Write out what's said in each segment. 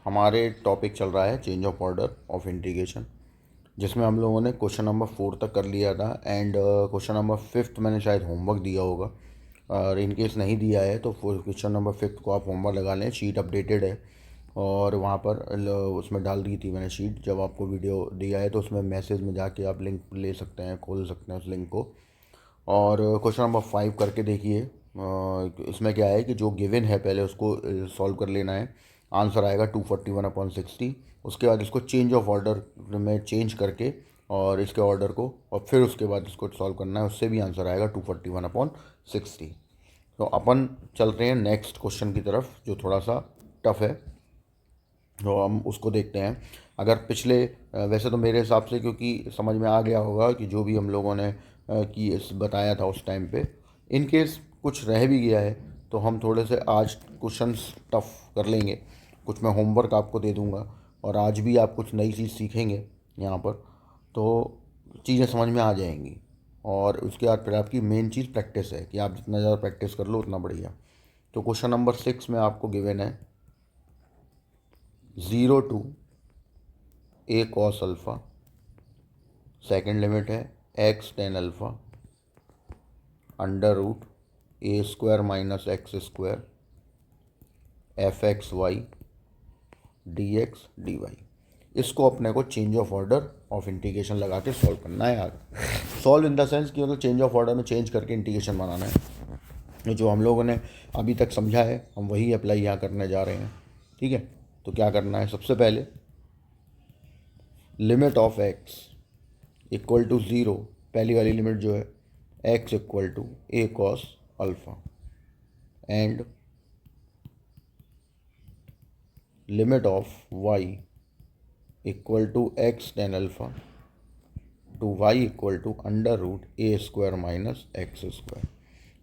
हमारे टॉपिक चल रहा है change of order of integration, जिसमें हम लोगों ने क्वेश्चन नंबर 4 तक कर लिया था एंड क्वेश्चन नंबर 5 मैंने शायद होमवर्क दिया होगा। और इन केस नहीं दिया है तो क्वेश्चन नंबर 5 को आप होमवर्क लगा लें। शीट अपडेटेड है और वहाँ पर उसमें डाल दी थी मैंने शीट। जब आपको वीडियो दिया है तो उसमें मैसेज में जाके आप लिंक ले सकते हैं, खोल सकते हैं उस लिंक को। और क्वेश्चन नंबर 5 करके देखिए। इसमें क्या है कि जो गिवन है पहले उसको सॉल्व कर लेना है। आंसर आएगा 241/60। उसके बाद इसको चेंज ऑफ ऑर्डर में चेंज करके और इसके ऑर्डर को, और फिर उसके बाद इसको सॉल्व करना है, उससे भी आंसर आएगा 241/60। तो अपन चलते हैं नेक्स्ट क्वेश्चन की तरफ जो थोड़ा सा टफ है, तो हम उसको देखते हैं। अगर पिछले वैसे तो मेरे हिसाब से, क्योंकि समझ में आ गया होगा कि जो भी हम लोगों ने कि इस बताया था उस टाइम पे, इन केस कुछ रह भी गया है तो हम थोड़े से आज क्वेश्चंस टफ कर लेंगे। कुछ मैं होमवर्क आपको दे दूंगा और आज भी आप कुछ नई चीज़ सीखेंगे यहाँ पर, तो चीज़ें समझ में आ जाएंगी। और उसके बाद फिर आपकी मेन चीज़ प्रैक्टिस है कि आप जितना ज़्यादा प्रैक्टिस कर लो उतना बढ़िया। तो क्वेश्चन नंबर 6 में आपको गिवन है 0 to a cos alpha. Second limit है x tan alpha under root a square minus x square f x y d x d y. इसको अपने को change of order of integration लगा के solve करना है यार। सॉल्व इन द सेंस कि मतलब चेंज ऑफ ऑर्डर में चेंज करके इंटीग्रेशन बनाना है। ये जो हम लोगों ने अभी तक समझा है हम वही अप्लाई यहाँ करने जा रहे हैं। ठीक है, तो क्या करना है, सबसे पहले limit of x equal to zero, पहली वाली लिमिट जो है x equal to a cos alpha, and limit of y equal to x tan alpha to y equal to under root a square minus x square.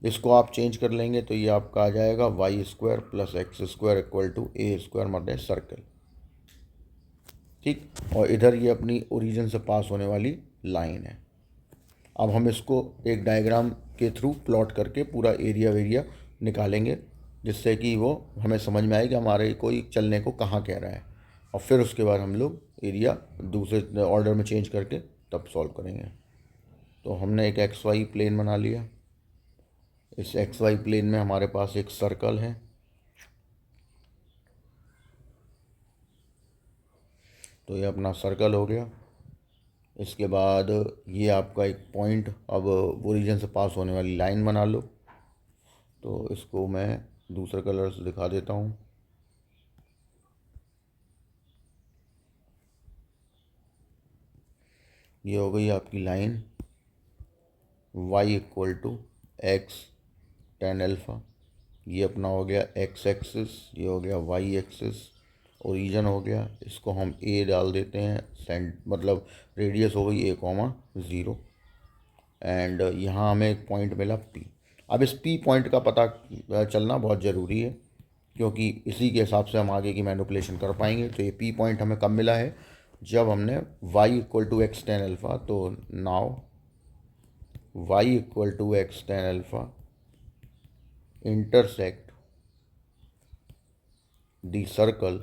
इसको आप change कर लेंगे तो ये आपका आ जाएगा y square plus x square equal to a square मतलब सर्कल। ठीक, और इधर ये अपनी ओरिजिन से पास होने वाली लाइन है। अब हम इसको एक डायग्राम के थ्रू प्लॉट करके पूरा एरिया वेरिया निकालेंगे, जिससे कि वो हमें समझ में आए कि हमारे कोई चलने को कहाँ कह रहा है, और फिर उसके बाद हम लोग एरिया दूसरे ऑर्डर में चेंज करके तब सॉल्व करेंगे। तो हमने एक एक्स वाई प्लेन बना लिया। इस एक्स वाई प्लेन में हमारे पास एक सर्कल है। तो ये अपना सर्कल हो गया। इसके बाद ये आपका एक पॉइंट, अब ओरिजिन से पास होने वाली लाइन बना लो। तो इसको मैं दूसरे कलर से दिखा देता हूँ। ये हो गई आपकी line y equal to x tan alpha. ये अपना हो गया एक्स एक्सिस, ये हो गया वाई एक्सिस, ओरिजिन हो गया। इसको हम a डाल देते हैं, मतलब रेडियस हो गई a,0, एंड यहाँ हमें एक पॉइंट मिला p। अब इस p पॉइंट का पता चलना बहुत ज़रूरी है, क्योंकि इसी के हिसाब से हम आगे की मैनिपुलेशन कर पाएंगे। तो ये p पॉइंट हमें कब मिला है, जब हमने y equal to x tan alpha. तो now y equal to x tan alpha intersect the circle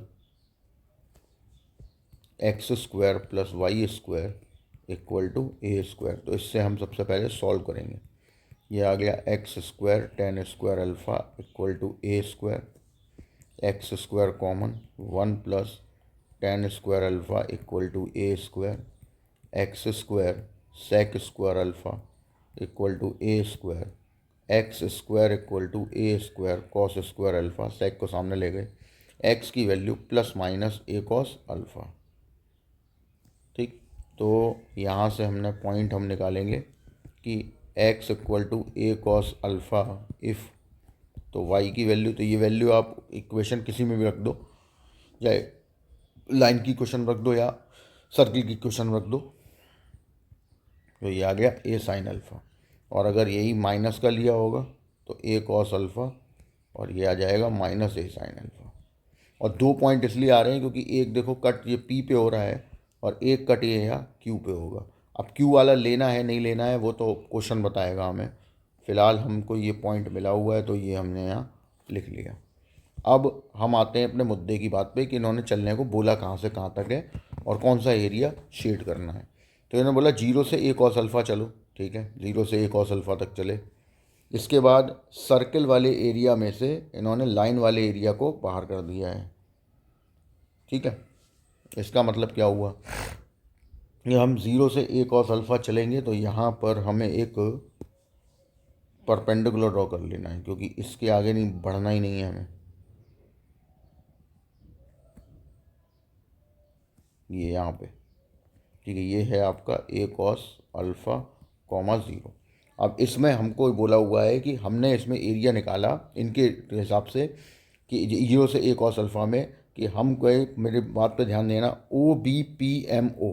x square plus y square equal to a square. तो इससे हम सबसे पहले सॉल्व करेंगे। ये आ गया x square tan square alpha equal to a square, x square common, 1 plus tan square alpha equal to a square, x square sec square alpha equal to a square, x square equal to a square cos square alpha, sec को सामने ले गए, x की value plus minus a cos alpha. ठीक, तो यहाँ से हमने पॉइंट हम निकालेंगे कि x equal to a cos alpha if, तो y की वैल्यू, तो ये वैल्यू आप इक्वेशन किसी में भी रख दो, चाहे लाइन की इक्वेशन रख दो या सर्किल की इक्वेशन रख दो। तो ये आ गया a साइन अल्फ़ा, और अगर यही माइनस का लिया होगा तो a कॉस अल्फ़ा, और ये आ जाएगा माइनस a साइन अल्फ़ा। और दो पॉइंट इसलिए आ रहे हैं क्योंकि एक देखो कट ये P पे हो रहा है और एक कट ये यहाँ Q पे होगा। अब Q वाला लेना है नहीं लेना है वो तो क्वेश्चन बताएगा हमें। फ़िलहाल हमको ये पॉइंट मिला हुआ है तो ये हमने यहाँ लिख लिया। अब हम आते हैं अपने मुद्दे की बात पे कि इन्होंने चलने को बोला कहाँ से कहाँ तक है और कौन सा एरिया शेड करना है। तो इन्होंने बोला 0 से a cos अल्फ़ा चलो, ठीक है, 0 से a cos अल्फ़ा तक चले। इसके बाद सर्कल वाले एरिया में से इन्होंने लाइन वाले एरिया को बाहर कर दिया है, ठीक है। इसका मतलब क्या हुआ, ये हम 0 से a cos अल्फ़ा चलेंगे तो यहाँ पर हमें एक परपेंडिकुलर ड्रॉ कर लेना है, क्योंकि इसके आगे नहीं बढ़ना ही नहीं है हमें। ये यहाँ पे, ठीक है, ये है आपका a cos अल्फ़ा कॉमा 0। अब इसमें हमको बोला हुआ है कि हमने इसमें एरिया निकाला इनके हिसाब से कि 0 से a cos अल्फ़ा में, कि हम कोई, मेरी बात पे ध्यान देना, OBPMO,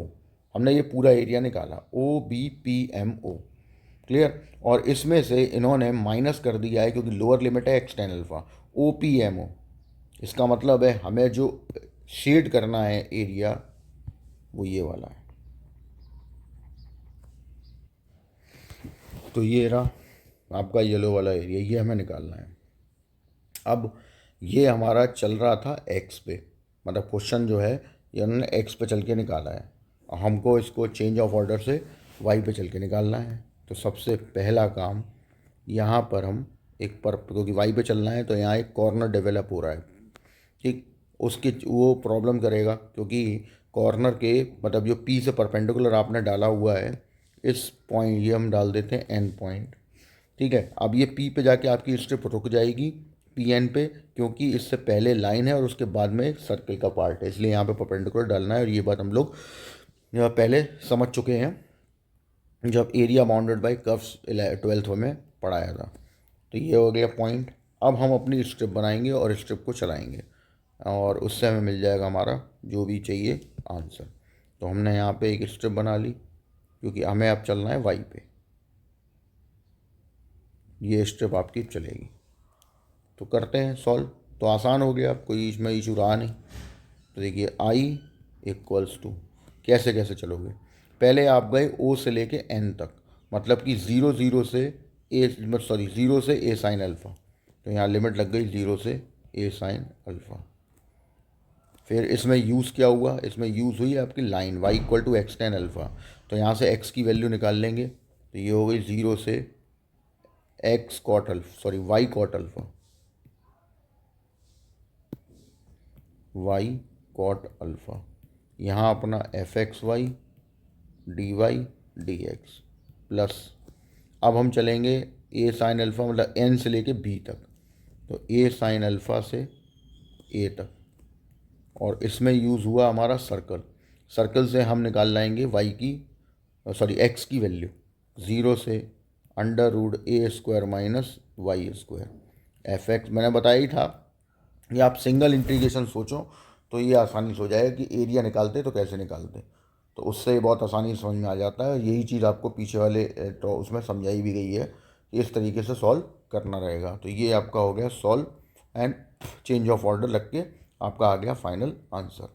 हमने ये पूरा एरिया निकाला OBPMO, क्लियर। और इसमें से इन्होंने माइनस कर दिया है क्योंकि लोअर लिमिट है एक्सटेन अल्फ़ा, OPMO। इसका मतलब है हमें जो शेड करना है एरिया वो ये वाला है। तो ये रहा आपका येलो वाला एरिया, ये हमें निकालना है। अब ये हमारा चल रहा था एक्स पे, मतलब क्वेश्चन जो है ये उन्होंने एक्स पे चल के निकाला है, और हमको इसको चेंज ऑफ ऑर्डर से वाई पे चल के निकालना है। तो सबसे पहला काम यहाँ पर हम एक पर, क्योंकि वाई पे चलना है तो यहाँ एक कॉर्नर डेवलप हो रहा है, ठीक। उसकी वो प्रॉब्लम करेगा क्योंकि कॉर्नर के मतलब जो पी से परपेंडिकुलर आपने डाला हुआ है, इस पॉइंट, ये हम डाल देते हैं एन पॉइंट, ठीक है। अब ये पी पे जाके आपकी स्ट्रिप रुक जाएगी पी एन पे, क्योंकि इससे पहले लाइन है और उसके बाद में एक सर्कल का पार्ट है, इसलिए यहाँ पे परपेंडिकुलर डालना है। और ये बात हम लोग पहले समझ चुके हैं जब area bounded by curves 12th में पढ़ाया था। तो ये हो गया पॉइंट। अब हम अपनी स्ट्रिप बनाएंगे और स्ट्रिप को चलाएंगे और उससे हमें मिल जाएगा हमारा जो भी चाहिए आंसर। तो हमने यहाँ पे एक स्ट्रिप बना ली क्योंकि हमें अब चलना है वाई पे, ये स्ट्रिप आपकी चलेगी। तो करते हैं सॉल्व, तो आसान हो गया, अब कोई इसमें इशू रहा नहीं। तो देखिए आई इक्वल्स टू, कैसे कैसे चलोगे, पहले आप गए ओ से लेके एन तक, मतलब कि 0 से ए, सॉरी 0 से ए साइन अल्फ़ा, तो यहाँ लिमिट लग गई 0 से ए साइन अल्फ़ा। फिर इसमें यूज़ क्या हुआ, इसमें यूज़ हुई आपकी line y equal to x tan alpha, तो यहाँ से x की वैल्यू निकाल लेंगे, तो ये हो गई 0 से x cot alpha, sorry y cot alpha, y cot alpha, यहाँ अपना fxy dy dx प्लस, अब हम चलेंगे a साइन अल्फ़ा मतलब n से लेके b तक, तो a साइन अल्फ़ा से a तक, और इसमें यूज़ हुआ हमारा सर्कल, सर्कल से हम निकाल लाएंगे y की, सॉरी x की वैल्यू 0 से under root a square minus y square f x. मैंने बताया ही था ये आप सिंगल इंटीग्रेशन सोचो तो ये आसानी से हो जाएगा कि एरिया निकालते तो कैसे निकालते, तो उससे बहुत आसानी से समझ में आ जाता है। यही चीज़ आपको पीछे वाले तो उसमें समझाई भी गई है कि इस तरीके से सॉल्व करना रहेगा। तो ये आपका हो गया solve and change of order लग के आपका आ गया फाइनल आंसर,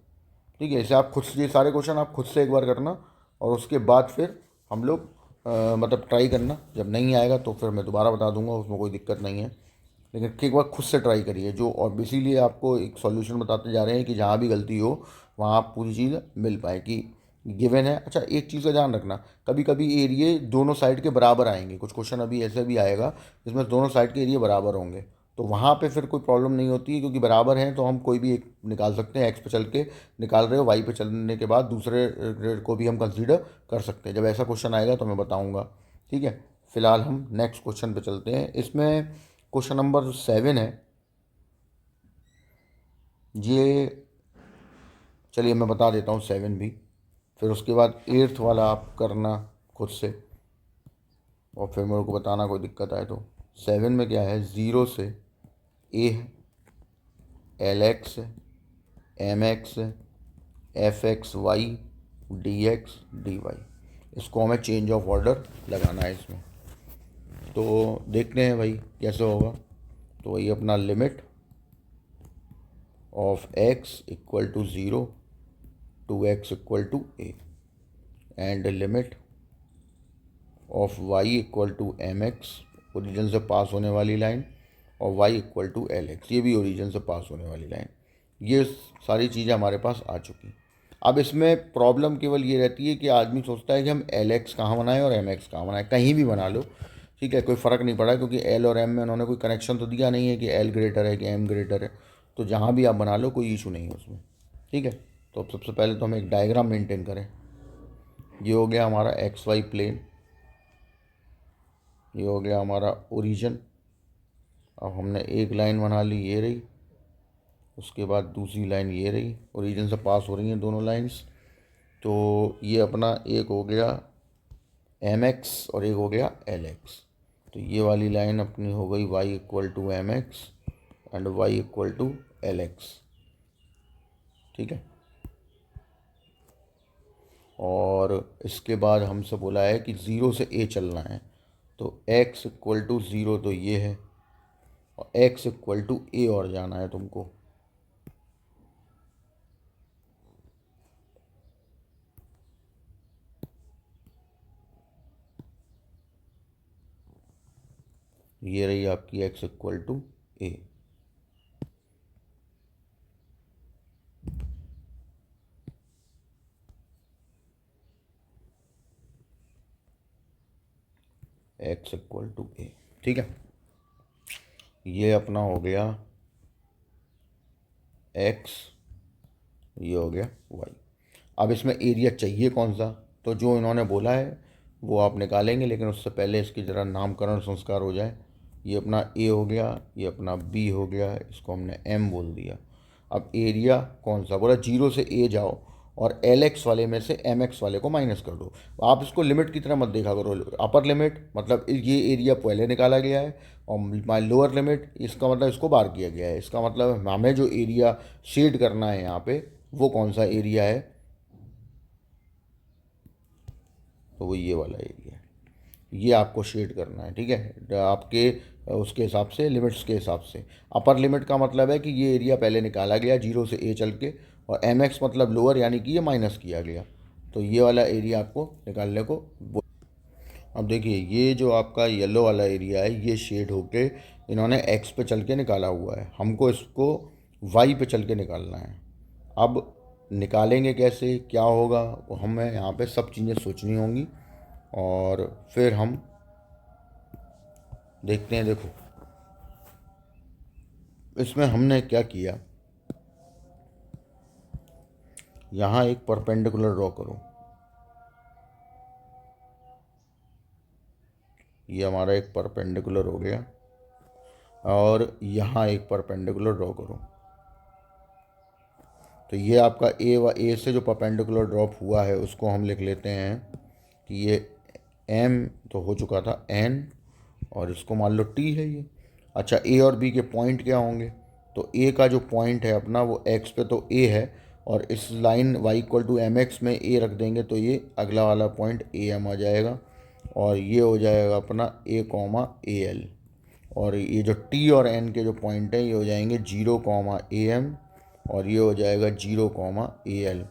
ठीक है। इसे आप खुद से, ये सारे क्वेश्चन आप खुद से एक बार करना और उसके बाद फिर हम लोग मतलब ट्राई करना, जब नहीं आएगा तो फिर मैं दोबारा बता दूंगा, उसमें कोई दिक्कत नहीं है, लेकिन एक बार खुद से ट्राई करिए जो, और इसीलिए आपको एक सॉल्यूशन बताते जा रहे हैं कि जहाँ भी गलती हो वहाँ आप पूरी चीज़ मिल पाए कि गिवन है। अच्छा एक चीज़ का ध्यान रखना, कभी कभी एरिए दोनों साइड के बराबर आएंगे, कुछ क्वेश्चन अभी ऐसे भी आएगा जिसमें दोनों साइड के एरिए बराबर होंगे, तो वहाँ पे फिर कोई प्रॉब्लम नहीं होती है क्योंकि बराबर हैं तो हम कोई भी एक निकाल सकते हैं। एक्स पे चल के निकाल रहे हो, वाई पे चलने के बाद दूसरे को भी हम कंसीडर कर सकते हैं। जब ऐसा क्वेश्चन आएगा तो मैं बताऊँगा, ठीक है। फिलहाल हम नेक्स्ट क्वेश्चन पे चलते हैं। इसमें क्वेश्चन नंबर 7 है ये, चलिए मैं बता देता हूँ 7 भी, फिर उसके बाद 8th वाला आप करना खुद से और फिर मेरे को बताना कोई दिक्कत आए तो। 7 में क्या है, 0 से ए है, एल एक्स है, एम एक्स है, f x y d x d y, इसको हमें चेंज ऑफ ऑर्डर लगाना है इसमें। तो देखते हैं भाई कैसे होगा। तो वही अपना limit of x equal to 0 to x equal to a and limit of y equal to m x, origin से पास होने वाली लाइन, और y equal to l x, ये भी ओरिजिन से पास होने वाली लाइन। ये सारी चीज़ें हमारे पास आ चुकी। अब इसमें प्रॉब्लम केवल ये रहती है कि आदमी सोचता है कि हम एल एक्स कहाँ बनाएं और एम एक्स कहाँ बनाएं, कहीं भी बना लो, ठीक है, कोई फ़र्क नहीं पड़ा, क्योंकि एल और एम में उन्होंने कोई कनेक्शन तो दिया नहीं है कि एल ग्रेटर है कि एम ग्रेटर है। तो जहाँ भी आप बना लो कोई इशू नहीं है उसमें, ठीक है। तो अब सबसे पहले तो हम एक डायग्राम मेंटेन करें। ये हो गया हमारा एक्स वाई प्लेन, ये हो गया हमारा ओरिजिन। अब हमने एक लाइन बना ली, ये रही, उसके बाद दूसरी लाइन ये रही, ओरिजिन से पास हो रही हैं दोनों लाइंस। तो ये अपना एक हो गया एम एक्स और एक हो गया एल एक्स। तो ये वाली लाइन अपनी हो गई y equal to m x and y equal to l x, ठीक है। और इसके बाद हमसे बोला है कि ज़ीरो से a चलना है, तो x इक्वल टू ज़ीरो तो ये है, और x इक्वल टू a और जाना है तुमको। ये रही आपकी x equal to a। x equal to a, ठीक है। ये अपना हो गया x, ये हो गया y। अब इसमें एरिया चाहिए कौन सा, तो जो इन्होंने बोला है वो आप निकालेंगे, लेकिन उससे पहले इसकी ज़रा नामकरण संस्कार हो जाए। ये अपना a हो गया, ये अपना b हो गया, इसको हमने m बोल दिया। अब एरिया कौन सा बोला, जीरो से a जाओ और एल एक्स वाले में से एम एक्स वाले को माइनस कर दो। आप इसको लिमिट की तरह मत देखा करो, अपर लिमिट मतलब ये एरिया पहले निकाला गया है, और माई लोअर लिमिट इसका मतलब इसको बार किया गया है। इसका मतलब हमें जो एरिया शेड करना है यहाँ पे वो कौन सा एरिया है, तो वो ये वाला एरिया है, ये आपको शेड करना है, ठीक है, आपके उसके हिसाब से, लिमिट्स के हिसाब से। अपर लिमिट का मतलब है कि ये एरिया पहले निकाला गया जीरो से ए चल के, और एम एक्स मतलब लोअर, यानी कि ये माइनस किया गया, तो ये वाला एरिया आपको निकालने को अब देखिए ये जो आपका येलो वाला एरिया है ये शेड होके इन्होंने एक्स पे चल के निकाला हुआ है, हमको इसको वाई पे चल के निकालना है। अब निकालेंगे कैसे, क्या होगा, वो हमें यहाँ पे सब चीज़ें सोचनी होंगी, और फिर हम देखते हैं। देखो इसमें हमने क्या किया, यहाँ एक परपेंडिकुलर ड्रॉ करो, ये हमारा एक परपेंडिकुलर हो गया, और यहाँ एक परपेंडिकुलर ड्रॉ करो। तो ये आपका ए से जो परपेंडिकुलर ड्रॉप हुआ है उसको हम लिख लेते हैं कि ये एम तो हो चुका था एन, और इसको मान लो टी है ये। अच्छा ए और बी के पॉइंट क्या होंगे, तो ए का जो पॉइंट है अपना वो एक्स पे तो ए है, और इस line y equal to m x में ए रख देंगे तो ये अगला वाला पॉइंट ए एम आ जाएगा, और ये हो जाएगा अपना ए कॉमा ए एल, और ये जो टी और एन के जो पॉइंट हैं ये हो जाएंगे जीरो कॉमा ए एम, और ये हो जाएगा जीरो कॉमा ए एल।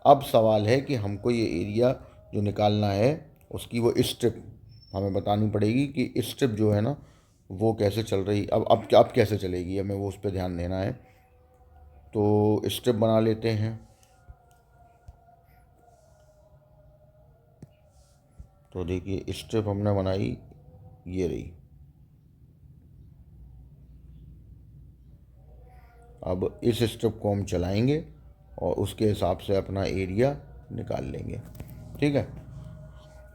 अब सवाल है कि हमको ये एरिया जो निकालना है उसकी वो स्ट्रिप हमें बतानी पड़ेगी कि स्ट्रिप जो है ना वो कैसे चल रही, अब कैसे चलेगी, हमें वो उस पर ध्यान देना है। तो स्ट्रिप बना लेते हैं। तो देखिए स्ट्रिप हमने बनाई, ये रही। अब इस स्ट्रिप को हम चलाएंगे और उसके हिसाब से अपना एरिया निकाल लेंगे, ठीक है।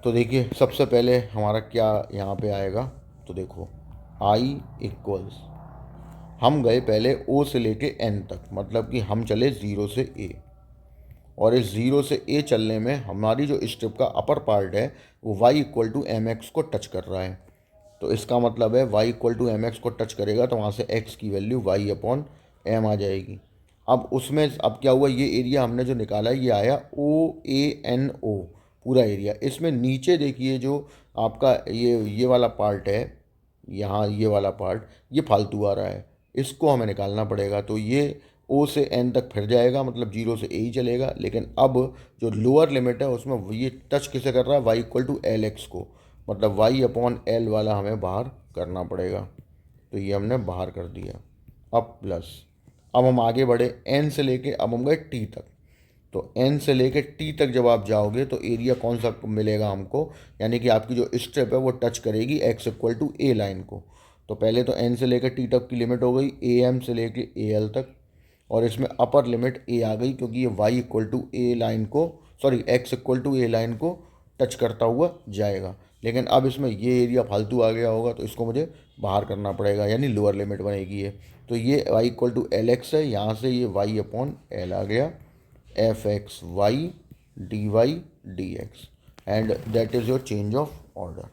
तो देखिए सबसे पहले हमारा क्या यहाँ पे आएगा, तो देखो आई इक्वल्स, हम गए पहले ओ से लेके एन तक, मतलब कि हम चले ज़ीरो से ए, और इस ज़ीरो से ए चलने में हमारी जो स्ट्रिप का अपर पार्ट है वो y equal to m x को टच कर रहा है। तो इसका मतलब है y equal to m x को टच करेगा तो वहाँ से एक्स की वैल्यू वाई अपॉन एम आ जाएगी। अब उसमें अब क्या हुआ, ये एरिया हमने जो निकाला है ये आया ओ ए एन ओ, पूरा एरिया। इसमें नीचे देखिए जो आपका ये वाला पार्ट है, यहाँ ये वाला पार्ट ये फालतू आ रहा है, इसको हमें निकालना पड़ेगा। तो ये ओ से एन तक फिर जाएगा, मतलब जीरो से ए ही चलेगा, लेकिन अब जो लोअर लिमिट है उसमें ये टच किसे कर रहा है, y equal to l x को, मतलब वाई अपॉन एल वाला हमें बाहर करना पड़ेगा। तो तो ये हमने बाहर कर दिया। अब प्लस, अब हम आगे बढ़े एन से लेके, अब हम गए टी तक। तो एन से लेके टी तक जब आप जाओगे तो एरिया कौन सा मिलेगा हमको, यानी कि आपकी जो स्टेप है वो टच करेगी x equal to a line को। तो पहले तो एन से लेकर टी तक की लिमिट हो गई ए एम से लेके ए एल तक, और इसमें अपर लिमिट ए आ गई क्योंकि ये y equal to a line को, sorry x equal to a line को टच करता हुआ जाएगा। लेकिन अब इसमें ये एरिया फालतू आ गया होगा तो इसको मुझे बाहर करना पड़ेगा, यानी लोअर लिमिट बनेगी ये। तो ये y equal to l x है, यहाँ से ये वाई अपॉन एल आ गया, f x y d y d x, and that is your change of order.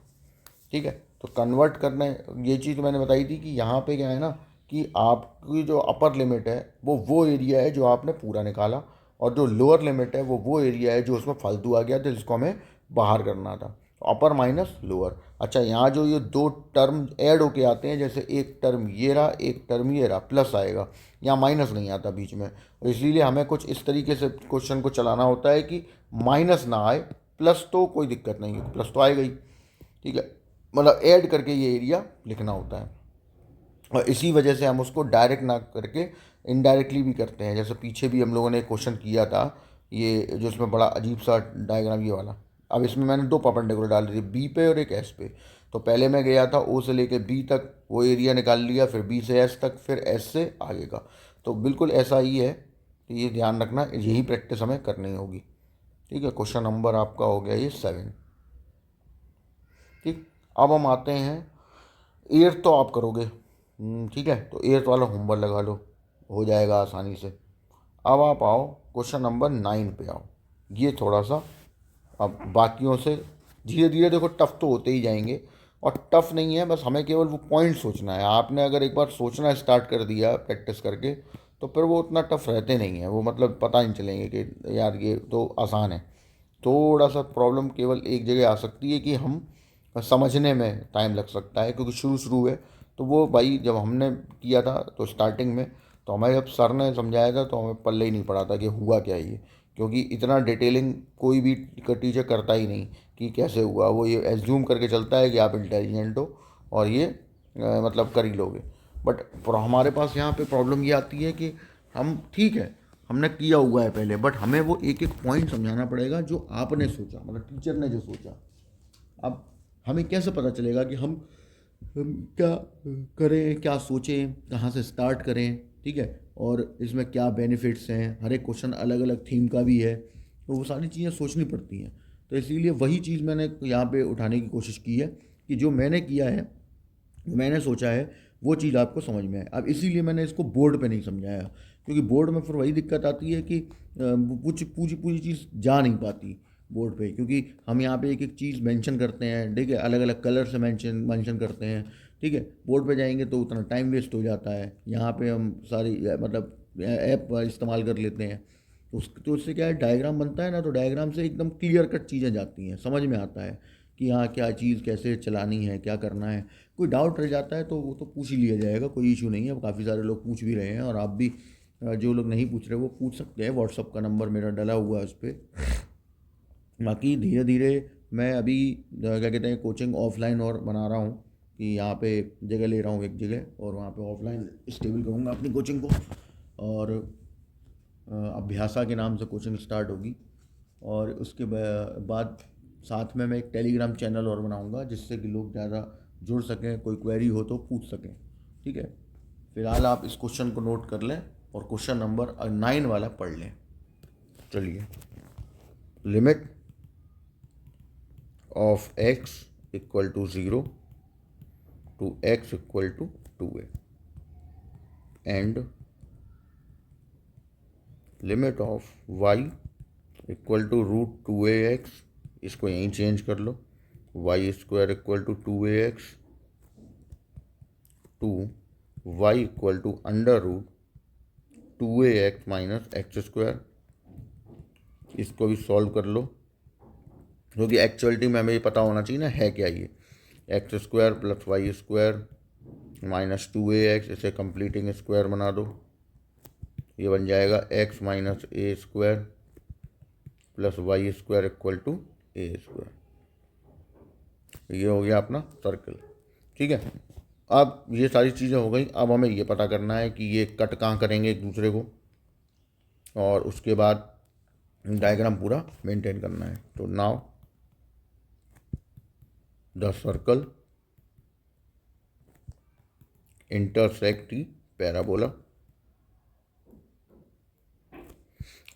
ठीक है, तो कन्वर्ट करना है, ये चीज़ मैंने बताई थी कि यहाँ पे क्या है ना कि आपकी जो अपर लिमिट है वो एरिया है जो आपने पूरा निकाला, और जो लोअर लिमिट है वो एरिया है जो उसमें फालतू आ गया था जिसको हमें बाहर करना था। अपर माइनस लोअर। अच्छा, यहाँ जो ये दो टर्म ऐड होके आते हैं, जैसे एक टर्म ये रहा एक टर्म ये रहा, प्लस आएगा, यहाँ माइनस नहीं आता बीच में, और इसीलिए हमें कुछ इस तरीके से क्वेश्चन को चलाना होता है कि माइनस ना आए, प्लस तो कोई दिक्कत नहीं है, प्लस तो आएगा ही। ठीक है, मतलब ऐड करके ये एरिया लिखना होता है, और इसी वजह से हम उसको डायरेक्ट ना करके इनडायरेक्टली भी करते हैं। जैसे पीछे भी हम लोगों ने एक क्वेश्चन किया था, ये जो इसमें बड़ा अजीब सा डायग्राम ये वाला। अब इसमें मैंने दो परपेंडिकुलर डाल दी थी, बी पे और एक एस पे। तो पहले मैं गया था ओ से लेके बी तक, वो एरिया निकाल लिया, फिर बी से एस तक, फिर एस से आगे का। तो बिल्कुल ऐसा ही है, तो ये ध्यान रखना, यही प्रैक्टिस हमें करनी होगी। ठीक है, क्वेश्चन नंबर आपका हो गया ये 7। ठीक, अब हम आते हैं, एट्थ तो आप करोगे। ठीक है, तो एट्थ वाला होमवर्क लगा लो, हो जाएगा आसानी से। अब आप आओ क्वेश्चन नंबर 9 पे आओ। ये थोड़ा सा अब बाकियों से धीरे धीरे, देखो टफ तो होते ही जाएंगे, और टफ नहीं है, बस हमें केवल वो पॉइंट सोचना है। आपने अगर एक बार सोचना स्टार्ट कर दिया प्रैक्टिस करके, तो फिर वो उतना टफ रहते नहीं हैं, वो मतलब पता नहीं चलेंगे कि यार ये तो आसान है। थोड़ा सा प्रॉब्लम केवल एक जगह आ सकती है कि हम समझने में टाइम लग सकता है, क्योंकि शुरू शुरू है। तो वो भाई जब हमने किया था तो स्टार्टिंग में, तो हमें जब सर ने समझाया था तो हमें पल्ले ही नहीं पड़ा था कि हुआ क्या ये, क्योंकि इतना डिटेलिंग कोई भी टीचर करता ही नहीं कि कैसे हुआ। वो ये एज्यूम करके चलता है कि आप इंटेलिजेंट हो और ये मतलब कर ही लोगे। बट हमारे पास यहाँ पे प्रॉब्लम ये आती है कि हम, ठीक है हमने किया हुआ है पहले, बट हमें वो एक एक पॉइंट समझाना पड़ेगा जो आपने सोचा, मतलब टीचर ने जो सोचा। अब हमें कैसे पता चलेगा कि हम क्या करें, क्या सोचें, कहाँ से स्टार्ट करें। ठीक है, और इसमें क्या बेनिफिट्स हैं, हर एक क्वेश्चन अलग अलग थीम का भी है, तो वो सारी चीज़ें सोचनी पड़ती हैं। तो इसीलिए वही चीज़ मैंने यहाँ पे उठाने की कोशिश की है कि जो मैंने किया है, जो मैंने सोचा है, वो चीज़ आपको समझ में आए। अब इसीलिए मैंने इसको बोर्ड पे नहीं समझाया, क्योंकि बोर्ड में फिर वही दिक्कत आती है कि कुछ पूरी पूरी चीज़ जा नहीं पाती बोर्ड पे, क्योंकि हम यहाँ पे एक एक चीज़ मेंशन करते हैं। ठीक है, अलग अलग कलर से मेंशन मेंशन करते हैं। ठीक है, बोर्ड पे जाएंगे तो उतना टाइम वेस्ट हो जाता है। यहाँ पे हम सारी मतलब ऐप इस्तेमाल कर लेते हैं, तो उससे क्या है, डायग्राम बनता है ना, तो डायग्राम से एकदम क्लियर कट चीज़ें जाती हैं, समझ में आता है कि हाँ क्या चीज़ कैसे चलानी है, क्या करना है। कोई डाउट रह जाता है तो वो तो पूछ ही लिया जाएगा, कोई इशू नहीं है। अब काफ़ी सारे लोग पूछ भी रहे हैं, और आप भी जो लोग नहीं पूछ रहे वो पूछ सकते हैं। व्हाट्सअप का नंबर मेरा डला हुआ है उस पर। बाकी धीरे धीरे मैं अभी क्या कहते हैं, कोचिंग ऑफलाइन और बना रहा हूँ, कि यहाँ पे जगह ले रहा हूँ एक जगह, और वहाँ पे ऑफलाइन स्टेबल करूँगा अपनी कोचिंग को। और अभ्यासा के नाम से कोचिंग स्टार्ट होगी, और उसके बाद साथ में मैं एक टेलीग्राम चैनल और बनाऊंगा, जिससे कि लोग ज़्यादा जुड़ सकें, कोई क्वेरी हो तो पूछ सकें। ठीक है, फिलहाल आप इस क्वेश्चन को नोट कर लें और क्वेश्चन नंबर 9 वाला पढ़ लें। चलिए, limit of x equal to 0 to x equal to 2a and limit of y equal to √2ax, इसको यहीं चेंज कर लो, y square equal to 2ax to y equal to √2ax minus x square. इसको भी solve कर लो, क्योंकि actuality में हमें ये पता होना चाहिए ना है क्या ये। X square plus y square minus 2ax, इसे कंप्लीटिंग स्क्वायर बना दो, ये बन जाएगा x minus a square plus y square equal to a square. ये हो गया अपना सर्कल। ठीक है, अब ये सारी चीज़ें हो गई। अब हमें ये पता करना है कि ये कट कहाँ करेंगे एक दूसरे को, और उसके बाद डायग्राम पूरा मेंटेन करना है। तो now the circle intersect the parabola.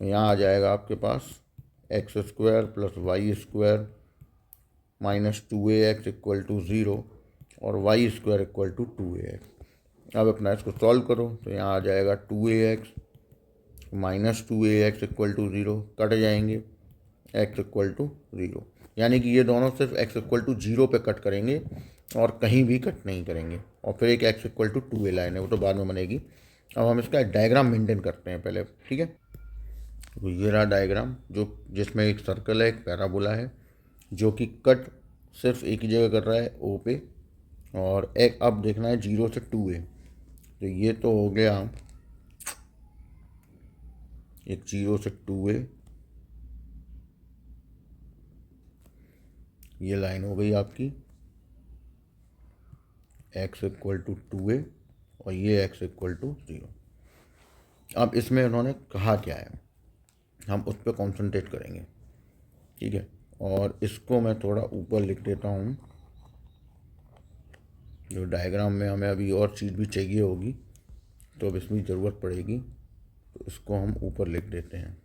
यहाँ आ जाएगा आपके पास x square plus y square minus 2ax equal to 0 और Y square equal to 2ax। अब अपना इसको सॉल्व करो तो यहाँ आ जाएगा 2ax minus 2ax equal to 0, cut जाएंगे, x इक्वल टू 0, यानी कि ये दोनों सिर्फ x इक्वल टू 0 पे कट करेंगे और कहीं भी कट नहीं करेंगे। और फिर एक x equal to 2a line है, वो तो बाद में बनेगी। अब हम इसका डायग्राम मेंटेन करते हैं पहले, ठीक है। तो ये रहा डायग्राम जो जिसमें एक सर्कल है, एक पैराबोला है जो कि कट सिर्फ एक ही जगह कर रहा है ओ पे, और एक अब देखना है 0 से 2a। तो ये तो हो गया एक 0 से 2a, ये लाइन हो गई आपकी x इक्वल टू 2a और ये x इक्वल टू 0। अब इसमें उन्होंने कहा क्या है, हम उस पर कॉन्सेंट्रेट करेंगे, ठीक है। और इसको मैं थोड़ा ऊपर लिख देता हूँ, जो डायग्राम में हमें अभी और चीज़ भी चाहिए होगी तो अब इसमें ज़रूरत पड़ेगी, तो इसको हम ऊपर लिख देते हैं।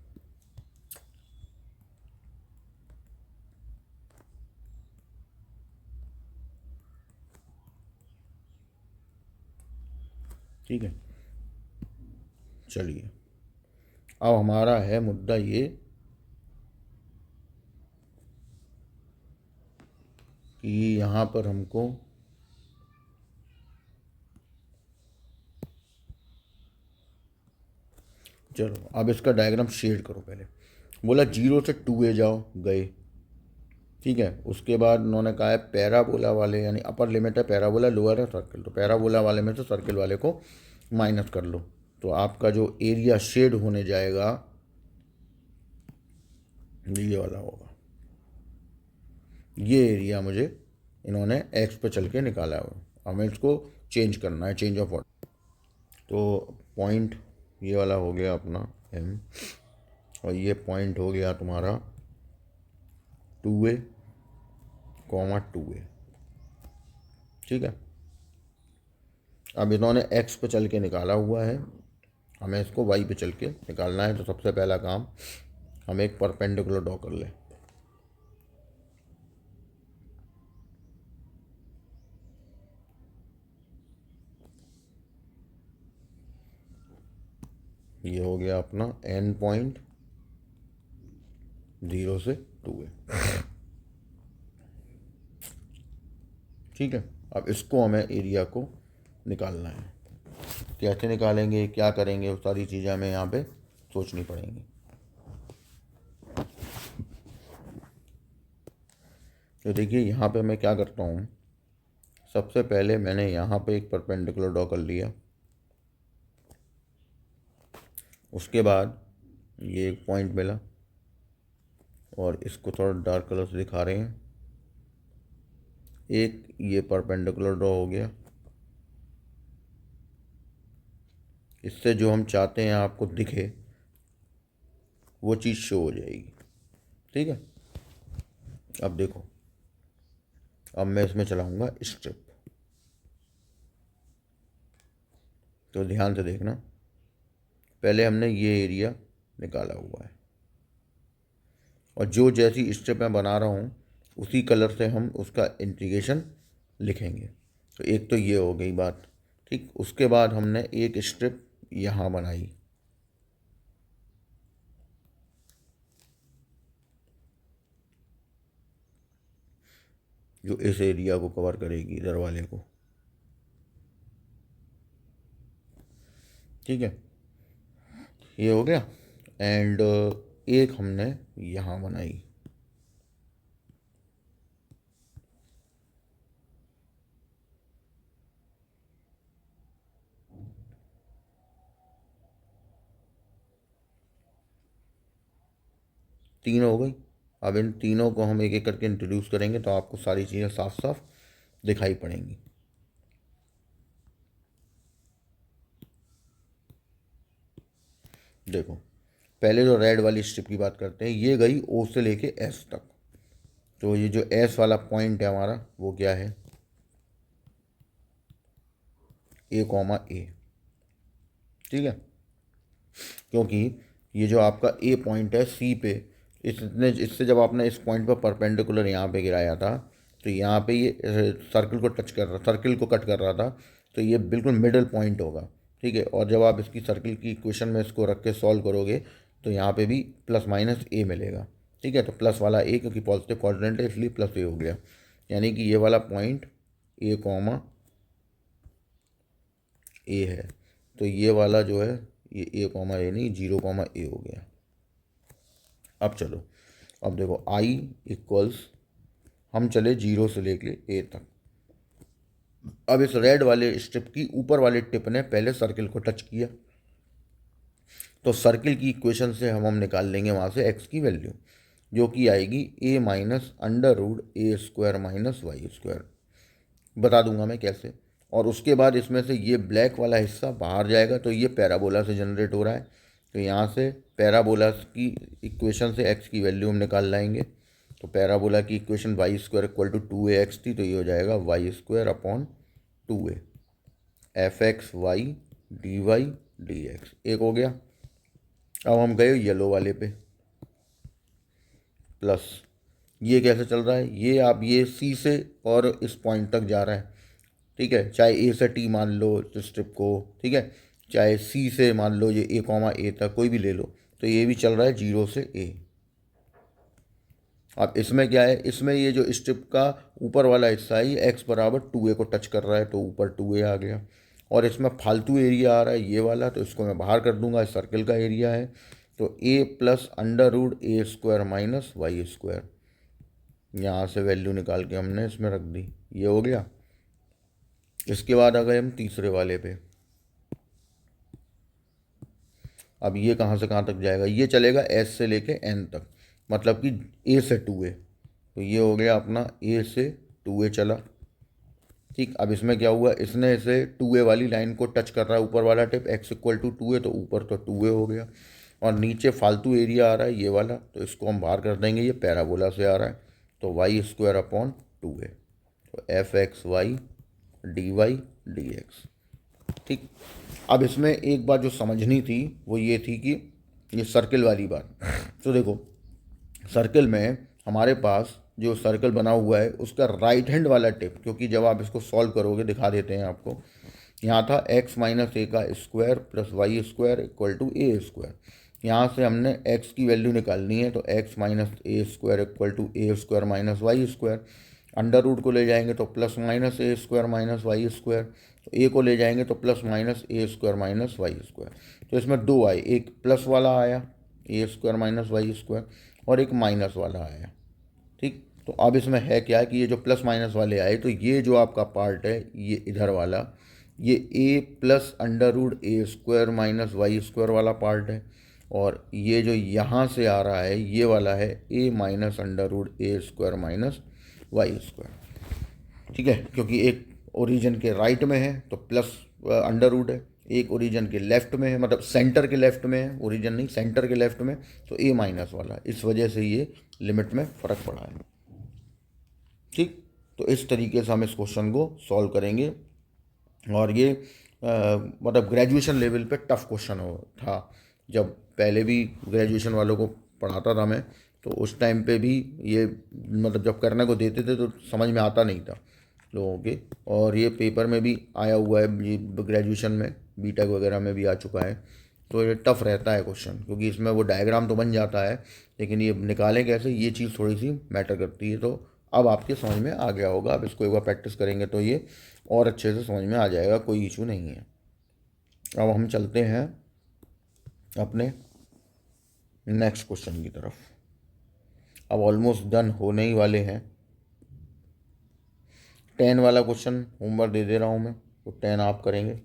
ठीक है, चलिए अब हमारा है मुद्दा ये कि यहाँ पर हमको चलो अब इसका डायग्राम शेड करो। पहले बोला 0 से 2a जाओ, गए, ठीक है। उसके बाद उन्होंने कहा है पैराबोला वाले, यानी अपर लिमिट है पैराबोला, लोअर है सर्कल, तो पैराबोला वाले में से सर्कल वाले को माइनस कर लो। तो आपका जो एरिया शेड होने जाएगा ये वाला होगा। ये एरिया मुझे इन्होंने एक्स पे चल के निकाला है, हमें इसको चेंज करना है, चेंज ऑफ ऑर्डर। तो पॉइंट ये वाला हो गया अपना एम, और ये पॉइंट हो गया तुम्हारा 2a, 2a, ठीक है। अब इन्होंने x पे चल के निकाला हुआ है, हमें इसको y पे चल के निकालना है। तो सबसे पहला काम हम एक परपेंडिकुलर ड्रॉ कर लें। ये हो गया अपना n पॉइंट 0 से 2a, ठीक है। अब इसको हमें एरिया को निकालना है, कैसे निकालेंगे, क्या करेंगे, वो सारी चीज़ें हमें यहाँ पे सोचनी पड़ेंगी। तो देखिए यहाँ पे मैं क्या करता हूँ, सबसे पहले मैंने यहाँ पे एक परपेंडिकुलर ड्रॉ कर लिया। उसके बाद ये एक पॉइंट मिला और इसको थोड़ा डार्क कलर से दिखा रहे हैं। एक ये परपेंडिकुलर ड्रॉ हो गया, इससे जो हम चाहते हैं आपको दिखे वो चीज़ शो हो जाएगी, ठीक है। अब देखो, अब मैं इसमें चलाऊंगा स्ट्रिप, तो ध्यान से देखना, पहले हमने ये एरिया निकाला हुआ है और जो जैसी स्ट्रिप मैं बना रहा हूँ उसी कलर से हम उसका इंटीग्रेशन लिखेंगे। तो एक तो ये हो गई बात, ठीक। उसके बाद हमने एक स्ट्रिप यहाँ बनाई, जो इस एरिया को कवर करेगी, इधर वाले को, ठीक है। ये हो गया। एंड एक हमने यहाँ बनाई, तीन हो गई। अब इन तीनों को हम एक एक करके इंट्रोड्यूस करेंगे तो आपको सारी चीज़ें साफ साफ दिखाई पड़ेंगी। देखो पहले जो रेड वाली स्ट्रिप की बात करते हैं, ये गई ओ से लेके एस तक। तो ये जो एस वाला पॉइंट है हमारा वो क्या है, ए कॉमा ए। ठीक है, क्योंकि ये जो आपका ए पॉइंट है सी पे, इससे जब आपने इस पॉइंट पर परपेंडिकुलर यहाँ पे गिराया था, तो यहाँ पे ये सर्कल को टच कर रहा, सर्कल को कट कर रहा था, तो ये बिल्कुल मिडल पॉइंट होगा। ठीक है, और जब आप इसकी सर्कल की इक्वेशन में इसको रख के सॉल्व करोगे तो यहाँ पे भी प्लस माइनस ए मिलेगा। ठीक है, तो प्लस वाला ए, क्योंकि पॉजिटिव क्वाड्रेंट है इसलिए प्लस ए हो गया, यानी कि ये वाला पॉइंट ए कॉमा ए है। तो ये वाला जो है ये ए कॉमा ए नहीं, जीरो कॉमा ए हो गया। अब चलो, अब देखो आई इक्वल्स, हम चले जीरो से लेके ए तक। अब इस रेड वाले स्ट्रिप की ऊपर वाले टिप ने पहले सर्किल को टच किया, तो सर्किल की इक्वेशन से हम निकाल लेंगे वहाँ से एक्स की वैल्यू, जो कि आएगी ए minus under root a square minus y square. बता दूंगा मैं कैसे। और उसके बाद इसमें से ये ब्लैक वाला हिस्सा बाहर जाएगा, तो ये पैराबोला से जनरेट हो रहा है, तो यहाँ से पैराबोला की इक्वेशन से एक्स की वैल्यू हम निकाल लाएंगे। तो पैराबोला की equation y square equal to 2ax थी, तो ये हो जाएगा y square upon 2a f x y d y d x. एक हो गया। अब हम गए येलो वाले पे, प्लस ये कैसे चल रहा है, ये आप ये सी से और इस पॉइंट तक जा रहा है। ठीक है, चाहे ए से टी मान लो स्ट्रिप को, ठीक है, चाहे सी से मान लो ये ए कॉमा ए तक, कोई भी ले लो। तो ये भी चल रहा है जीरो से ए। अब इसमें क्या है, इसमें ये जो स्ट्रिप का ऊपर वाला हिस्सा है ये एक्स बराबर 2a को टच कर रहा है, तो ऊपर 2a आ गया। और इसमें फालतू एरिया आ रहा है ये वाला, तो इसको मैं बाहर कर दूंगा, सर्कल का एरिया है। तो a plus under root a square minus y square, यहाँ से वैल्यू निकाल के हमने इसमें रख दी, ये हो गया। इसके बाद आ गए हम तीसरे वाले पे। अब ये कहाँ से कहाँ तक जाएगा, ये चलेगा एस से लेके एन तक, मतलब कि ए से 2a। तो ये हो गया अपना ए से 2a चला। ठीक, अब इसमें क्या हुआ, इसने इसे 2a वाली लाइन को टच कर रहा है, ऊपर वाला tip x equal to 2a, तो ऊपर तो 2a हो गया। और नीचे फालतू एरिया आ रहा है ये वाला, तो इसको हम बाहर कर देंगे, ये पैराबोला से आ रहा है, तो वाई स्क्वायर अपॉन 2a, तो f x y d y d x. ठीक, अब इसमें एक बात जो समझनी थी वो ये थी कि ये सर्किल वाली बात। तो देखो सर्किल में हमारे पास जो सर्कल बना हुआ है उसका राइट हैंड वाला टिप, क्योंकि जब आप इसको सॉल्व करोगे, दिखा देते हैं आपको, यहाँ था x माइनस ए का square plus y square equal to a square. यहाँ से हमने x की वैल्यू निकालनी है, तो x minus a square equal to a square minus y square. Under root को ले जाएंगे तो plus minus a square minus y square, तो ए को ले जाएंगे तो plus minus a square minus y square. तो इसमें दो आए, एक प्लस वाला आया a square minus y square, और एक माइनस वाला आया। ठीक, तो अब इसमें है क्या कि ये जो प्लस माइनस वाले आए, तो ये जो आपका पार्ट है ये इधर वाला, ये ए plus under root a square minus y square वाला पार्ट है, और ये जो यहाँ से आ रहा है ये वाला है ए minus under root a square minus y square. ठीक है, क्योंकि एक ओरिजिन के राइट में है तो प्लस अंडर रूट है, एक ओरिजिन के लेफ्ट में है, मतलब सेंटर के लेफ्ट में है, ओरिजिन नहीं सेंटर के लेफ्ट में, तो ए माइनस वाला, इस वजह से ये लिमिट में फ़र्क पड़ा है। ठीक, तो इस तरीके से हम इस क्वेश्चन को सॉल्व करेंगे। और ये मतलब ग्रेजुएशन लेवल पे टफ क्वेश्चन था। जब पहले भी ग्रेजुएशन वालों को पढ़ाता था मैं, तो उस टाइम पे भी ये मतलब जब करने को देते थे तो समझ में आता नहीं था लोगों के। और ये पेपर में भी आया हुआ है, ये ग्रेजुएशन में बीटेक वगैरह में भी आ चुका है। तो ये टफ़ रहता है क्वेश्चन, क्योंकि इसमें वो डायग्राम तो बन जाता है, लेकिन ये निकालें कैसे, ये चीज़ थोड़ी सी मैटर करती है। तो अब आपके समझ में आ गया होगा, अब इसको एक बार प्रैक्टिस करेंगे तो ये और अच्छे से समझ में आ जाएगा, कोई इशू नहीं है। अब हम चलते हैं अपने नेक्स्ट क्वेश्चन की तरफ। अब ऑलमोस्ट डन होने ही वाले हैं। 10 वाला क्वेश्चन होमवर्क दे दे रहा हूँ मैं, तो 10 आप करेंगे।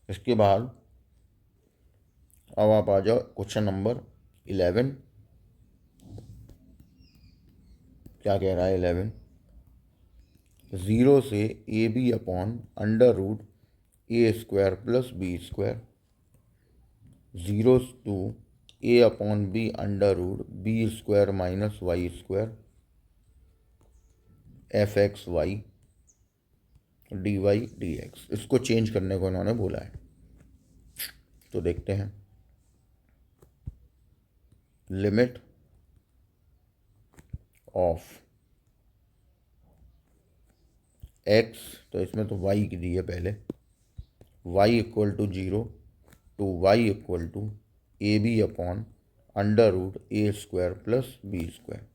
इसके बाद अब आप आ जाओ क्वेश्चन नंबर 11। क्या कह रहा है 11, ज़ीरो से a b upon under root a square plus b square, zero to a upon b under root b square minus y square f x y d y d x. इसको change करने को इन्होंने बोला है, तो देखते हैं। लिमिट ऑफ एक्स, तो इसमें तो वाई की दी है पहले, y equal to zero to y equal to a b upon under root a square plus b square.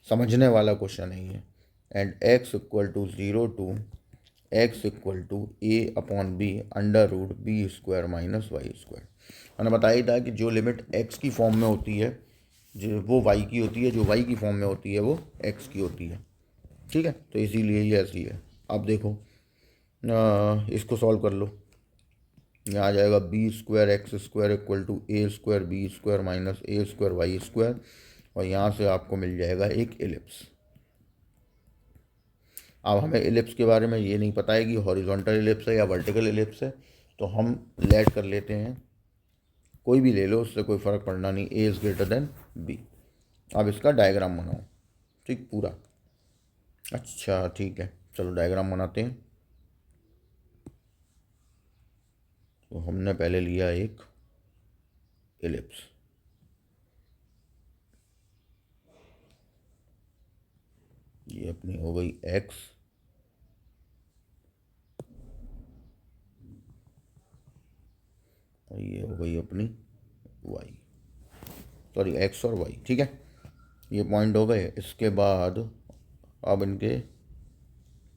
समझने वाला क्वेश्चन है ये। And x equal to zero to x equal to a upon b under root b square minus y square. मैंने बताया था कि जो limit x की फॉर्म में होती है जो वो वाई की होती है, जो वाई की फॉर्म में होती है वो एक्स की होती है। ठीक है, तो इसीलिए ये ऐसी है। अब देखो इसको सॉल्व कर लो। यहाँ आ जाएगा b square x square equal to a square b square minus a square y square, और यहाँ से आपको मिल जाएगा एक एलिप्स। अब हमें एलिप्स के बारे में ये नहीं पता है कि हॉरिजॉन्टल एलिप्स है या वर्टिकल एलिप्स है, तो हम लेट कर लेते हैं, कोई भी ले लो, उससे कोई फ़र्क पड़ना नहीं। A is greater than b. अब इसका डायग्राम बनाओ, ठीक पूरा। अच्छा ठीक है, चलो डायग्राम बनाते हैं। तो हमने पहले लिया एक एलिप्स, ये अपनी हो गई एक्स, और ये हो गई अपनी वाई, सॉरी एक्स और वाई। ठीक है, ये पॉइंट हो गए। इसके बाद अब इनके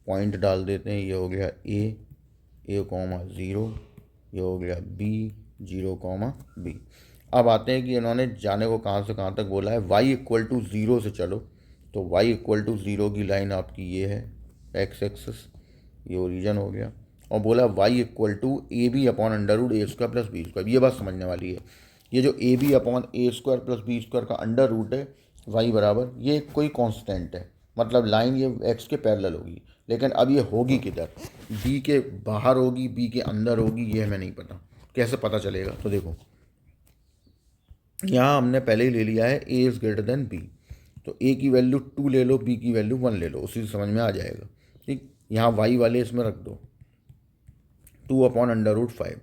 पॉइंट डाल देते हैं। ये हो गया ए कॉमा ज़ीरो, ये हो गया बी जीरो कॉमा बी। अब आते हैं कि इन्होंने जाने को कहाँ से कहाँ तक बोला है। वाई इक्वल टू ज़ीरो से चलो, तो वाई इक्वल टू ज़ीरो की लाइन आपकी ये है एक्स एक्सिस, ये ओरिजन हो गया। और बोला y equal to a b upon under root a square plus b square. ये बात समझने वाली है। ये जो a b upon a square plus b square का अंडर रूट है वाई बराबर, ये कोई कांस्टेंट है, मतलब लाइन ये एक्स के पैरेलल होगी। लेकिन अब ये होगी किधर, बी के बाहर होगी बी के अंदर होगी, ये हमें नहीं पता। कैसे पता चलेगा, तो देखो यहाँ हमने पहले ही ले लिया है a is greater than b, तो ए की वैल्यू 2 ले लो, बी की वैल्यू 1 ले लो, उसी से समझ में आ जाएगा। ठीक, यहाँ वाई वाले इसमें रख दो, 2 अपॉन अंडर रूट 5।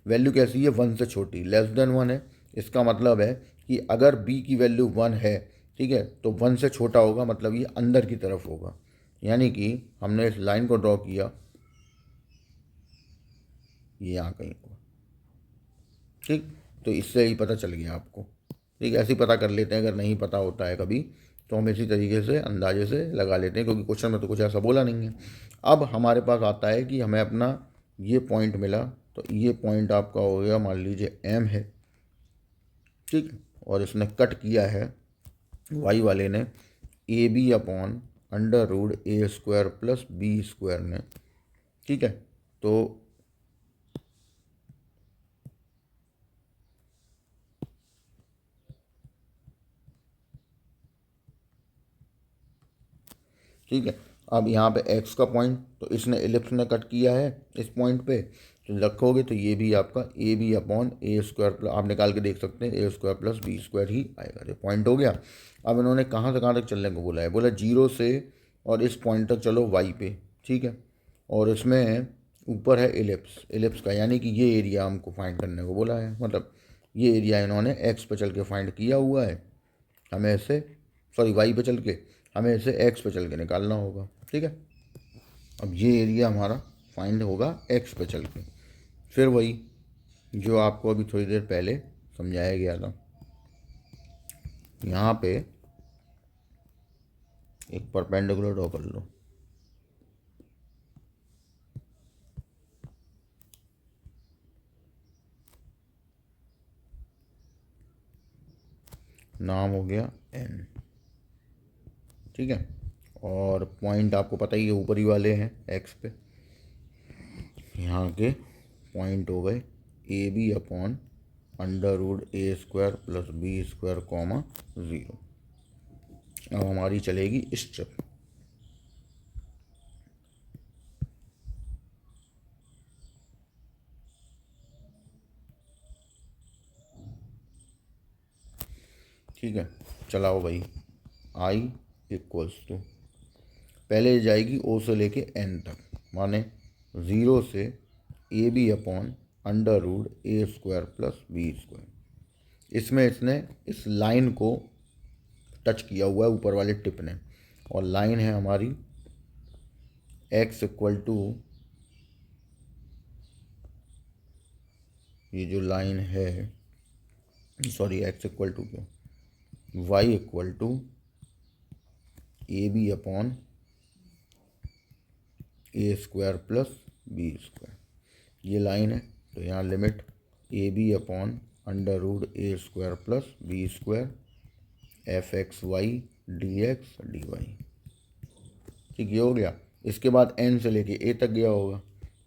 वैल्यू कैसी है, 1 से छोटी, लेस देन 1 है। इसका मतलब है कि अगर बी की वैल्यू 1 है, ठीक है, तो 1 से छोटा होगा, मतलब ये अंदर की तरफ होगा। यानी कि हमने इस लाइन को ड्रॉ किया, ये यहाँ कहीं होगा। ठीक, तो इससे ही पता चल गया आपको। ठीक, ऐसे ही पता कर लेते हैं, अगर नहीं पता होता है कभी तो हम इसी तरीके से अंदाजे से लगा लेते हैं, क्योंकि क्वेश्चन में तो कुछ ऐसा बोला नहीं है। अब हमारे पास आता है कि हमें अपना ये पॉइंट मिला, तो ये पॉइंट आपका हो गया, मान लीजिए एम है। ठीक, और इसने कट किया है वाई वाले ने a b upon under root a square plus b square ने। ठीक है, तो ठीक है, अब यहाँ पे एक्स का पॉइंट, तो इसने एलिप्स ने कट किया है इस पॉइंट पे, तो रखोगे तो ये भी आपका a b upon a square plus, आप निकाल के देख सकते हैं, a square plus b square ही आएगा। ये पॉइंट हो गया। अब इन्होंने कहाँ से कहाँ तक चलने को बोला है, बोला जीरो से और इस पॉइंट तक चलो वाई पे। ठीक है, और इसमें ऊपर है एलिप्स, एलिप्स का यानी कि ये एरिया हमको फाइंड करने को बोला है, मतलब ये एरिया इन्होंने एक्स पे चल के फाइंड किया हुआ है। हमें इसे, सॉरी वाई पे चल के, हमें इसे एक्स पे चल के निकालना होगा। ठीक है, अब ये एरिया हमारा फाइंड होगा एक्स पे चल के। फिर वही जो आपको अभी थोड़ी देर पहले समझाया गया था, यहाँ पे एक परपेंडिकुलर ड्रॉ कर लो। नाम हो गया एन। ठीक है, और पॉइंट आपको पता ही है ऊपर ही वाले हैं एक्स पे। यहाँ के पॉइंट हो गए a b upon under root a square plus b square comma zero. अब हमारी चलेगी स्ट्रिप। ठीक है, चलाओ भाई। आई इक्वल्स टू, पहले जाएगी ओ से लेके एन तक, माने 0 से a b upon under root a square plus b square. इसमें इसने इस लाइन को टच किया हुआ है ऊपर वाले टिप ने, और लाइन है हमारी x इक्वल टू, ये जो लाइन है, सॉरी x इक्वल टू क्यों, y equal to a b upon a square plus b square, ये लाइन है। तो यहाँ limit a b upon under root a square plus b square f x y d x d y. ठीक, ये हो गया। इसके बाद एन से लेके ए तक गया होगा,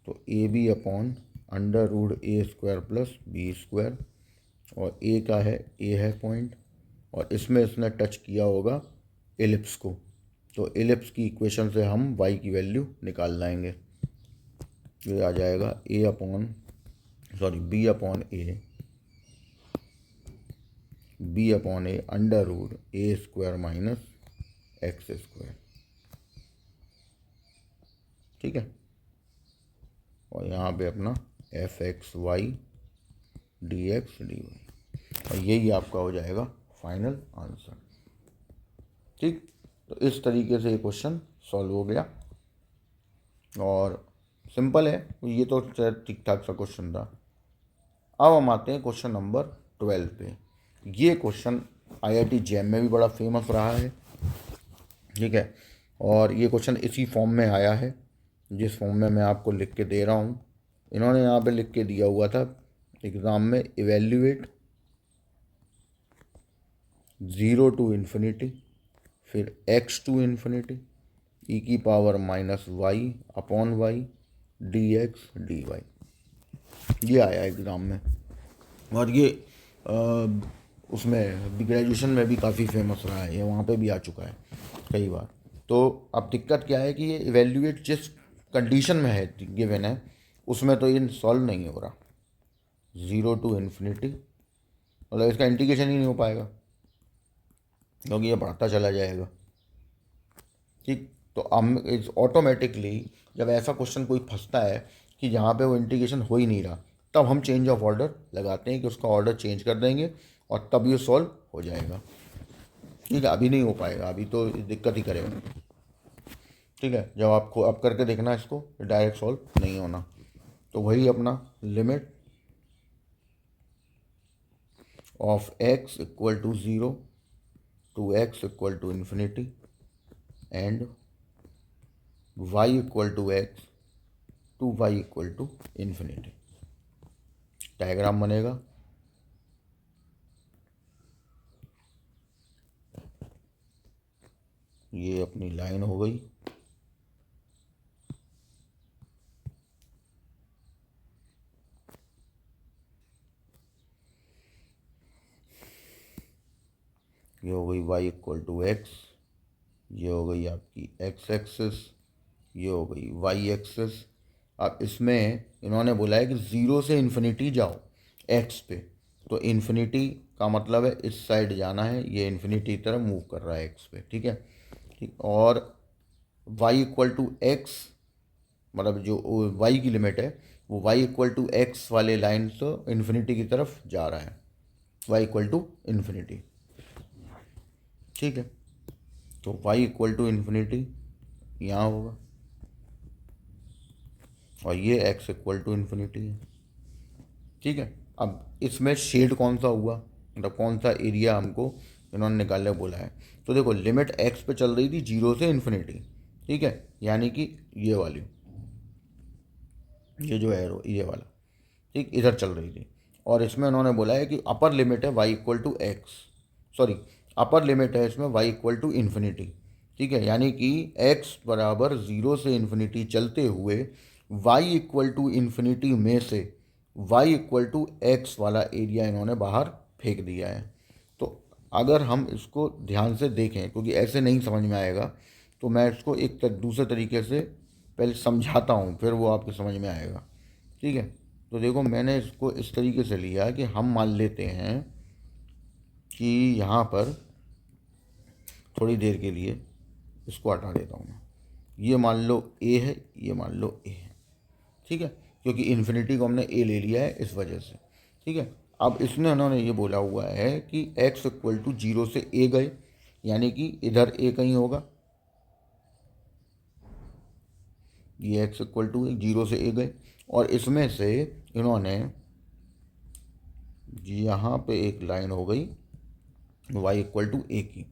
तो a b upon under root a square plus b square, और ए का है, ए है पॉइंट, और इसमें इसने टच किया होगा एलिप्स को, तो एलिप्स की इक्वेशन से हम y की वैल्यू निकाल लाएंगे। ये आ जाएगा b upon a under root a square minus x square. ठीक है, और यहाँ पे अपना f x y d x d y, और यही आपका हो जाएगा फाइनल आंसर। ठीक, तो इस तरीके से ये क्वेश्चन सॉल्व हो गया, और सिंपल है, ये तो ठीक ठाक सा क्वेश्चन था। अब हम आते हैं क्वेश्चन नंबर 12 पे। ये क्वेश्चन IIT जैम में भी बड़ा फेमस रहा है। ठीक है, और ये क्वेश्चन इसी फॉर्म में आया है जिस फॉर्म में मैं आपको लिख के दे रहा हूँ। इन्होंने यहाँ पे लिख के दिया हुआ था एग्ज़ाम में, इवेल्यूएट 0 टू इन्फिनिटी, फिर x टू इन्फिनिटी ई की power minus y upon y d x d y, ये आया एग्ज़ाम में। और ये उसमें भी ग्रेजुएशन में भी काफ़ी फेमस रहा है, ये वहाँ पे भी आ चुका है कई बार। तो अब दिक्कत क्या है कि ये इवेल्यूएट जिस कंडीशन में है गिवन है, उसमें तो ये सॉल्व नहीं हो रहा। 0 टू इन्फिनिटी मतलब इसका इंटीग्रेशन ही नहीं हो पाएगा, क्योंकि ये बढ़ता चला जाएगा। ठीक, तो हम इस ऑटोमेटिकली जब ऐसा क्वेश्चन कोई फंसता है कि जहाँ पे वो इंटीग्रेशन हो ही नहीं रहा, तब हम चेंज ऑफ ऑर्डर लगाते हैं कि उसका ऑर्डर चेंज कर देंगे और तब ये सॉल्व हो जाएगा। ठीक है, अभी नहीं हो पाएगा, अभी तो दिक्कत ही करेगा। ठीक है, जब आपको अब करके देखना इसको, डायरेक्ट सॉल्व नहीं होना। तो वही अपना limit of x equal to 0 to x equal to infinity and y equal to x to y equal to infinity. Diagram बनेगा, ये अपनी लाइन हो गई। ये हो गई y इक्वल टू एक्स, ये हो गई आपकी x एक्सिस, ये हो गई y एक्सिस। अब इसमें इन्होंने बोला है कि 0 से इन्फिनिटी जाओ x पे, तो इन्फिनिटी का मतलब है इस साइड जाना है, ये इन्फिनिटी की तरफ मूव कर रहा है x पे। ठीक है, ठीक, और y इक्वल टू एक्स मतलब जो y की लिमिट है वो y इक्वल टू एक्स वाले लाइन से इन्फिनिटी की तरफ जा रहा है, y इक्वल टू इन्फिनिटी। ठीक है, तो y इक्वल टू इन्फिनिटी यहाँ होगा, और ये x इक्वल टू इन्फिनिटी है। ठीक है, अब इसमें शेड कौन सा हुआ, मतलब कौन सा एरिया हमको इन्होंने निकालने बोला है। तो देखो लिमिट x पे चल रही थी 0 से इन्फिनिटी। ठीक है, यानी कि ये वाली, ये जो एरो ये वाला, ठीक, इधर चल रही थी। और इसमें उन्होंने बोला है कि अपर लिमिट है y equal to x, sorry upper limit है इसमें y इक्वल टू इन्फिनिटी। ठीक है, यानी कि x बराबर 0 से इन्फिनिटी चलते हुए y इक्वल टू इन्फिनिटी में से y इक्वल टू एक्स वाला एरिया इन्होंने बाहर फेंक दिया है। तो अगर हम इसको ध्यान से देखें, क्योंकि ऐसे नहीं समझ में आएगा, तो मैं इसको एक दूसरे तरीके से पहले समझाता हूँ, फिर वो आपके समझ में आएगा। ठीक है, तो देखो मैंने इसको इस तरीके से लिया कि हम मान लेते हैं कि यहाँ पर थोड़ी देर के लिए इसको हटा देता हूँ मैं। ये मान लो ए है, ये मान लो ए है, ठीक है, क्योंकि इन्फिनिटी को हमने ए ले लिया है इस वजह से, ठीक है। अब इसमें उन्होंने ये बोला हुआ है कि x इक्वल टू 0 से ए गए, यानी कि इधर ए कहीं होगा, ये x इक्वल टू 0 से ए गए, और इसमें से इन्होंने यहाँ पे एक लाइन हो गई y इक्वल टू ए की।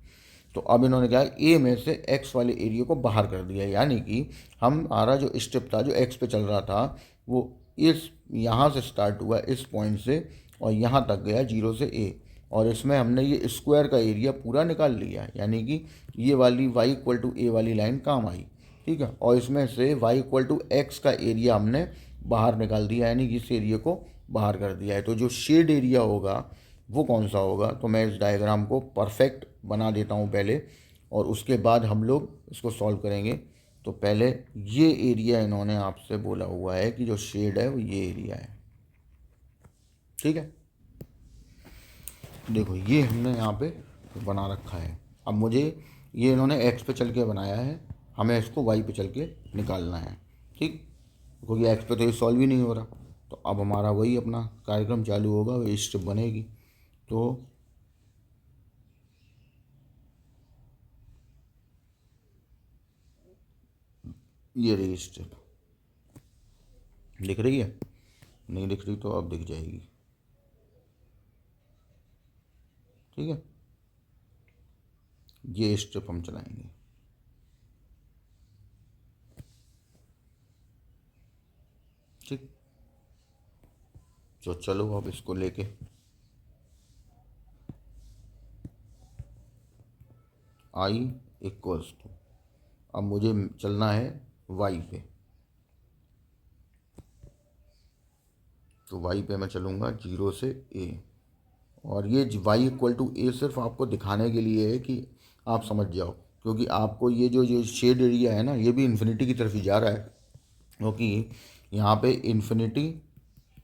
तो अब इन्होंने क्या है, ए में से x वाले एरिया को बाहर कर दिया, यानी कि हमारा जो स्टेप था जो x पे चल रहा था वो इस यहाँ से स्टार्ट हुआ इस पॉइंट से और यहाँ तक गया 0 से a, और इसमें हमने ये स्क्वायर का एरिया पूरा निकाल लिया, यानी कि ये वाली y इक्वल टू ए वाली लाइन काम आई, ठीक है। और इसमें से y इक्वल टू एक्स का एरिया हमने बाहर निकाल दिया, यानी कि इस एरिया को बाहर कर दिया है। तो जो शेड एरिया होगा वो कौन सा होगा, तो मैं इस डायग्राम को परफेक्ट बना देता हूँ पहले, और उसके बाद हम लोग इसको सॉल्व करेंगे। तो पहले ये एरिया इन्होंने आपसे बोला हुआ है कि जो शेड है वो ये एरिया है, ठीक है। देखो ये हमने यहाँ पे बना रखा है। अब मुझे ये इन्होंने एक्स पे चल के बनाया है, हमें इसको वाई पे चल के निकालना है, ठीक, क्योंकि एक्स पे तो ये सॉल्व ही नहीं हो रहा। तो अब हमारा वही अपना कार्यक्रम चालू होगा, वही स्टेप बनेगी। तो ये रही स्टेप, दिख रही है, नहीं दिख रही तो अब दिख जाएगी, ठीक है। ये स्टेप हम चलाएंगे, ठीक। तो चलो अब इसको लेके आई इक्वल्स टू, अब मुझे चलना है वाई पे, तो वाई पे मैं चलूँगा 0 से ए, और ये वाई इक्वल टू ए सिर्फ आपको दिखाने के लिए है कि आप समझ जाओ, क्योंकि आपको ये जो शेड एरिया है ना ये भी इन्फिनिटी की तरफ ही जा रहा है, क्योंकि यहाँ पे इन्फिनिटी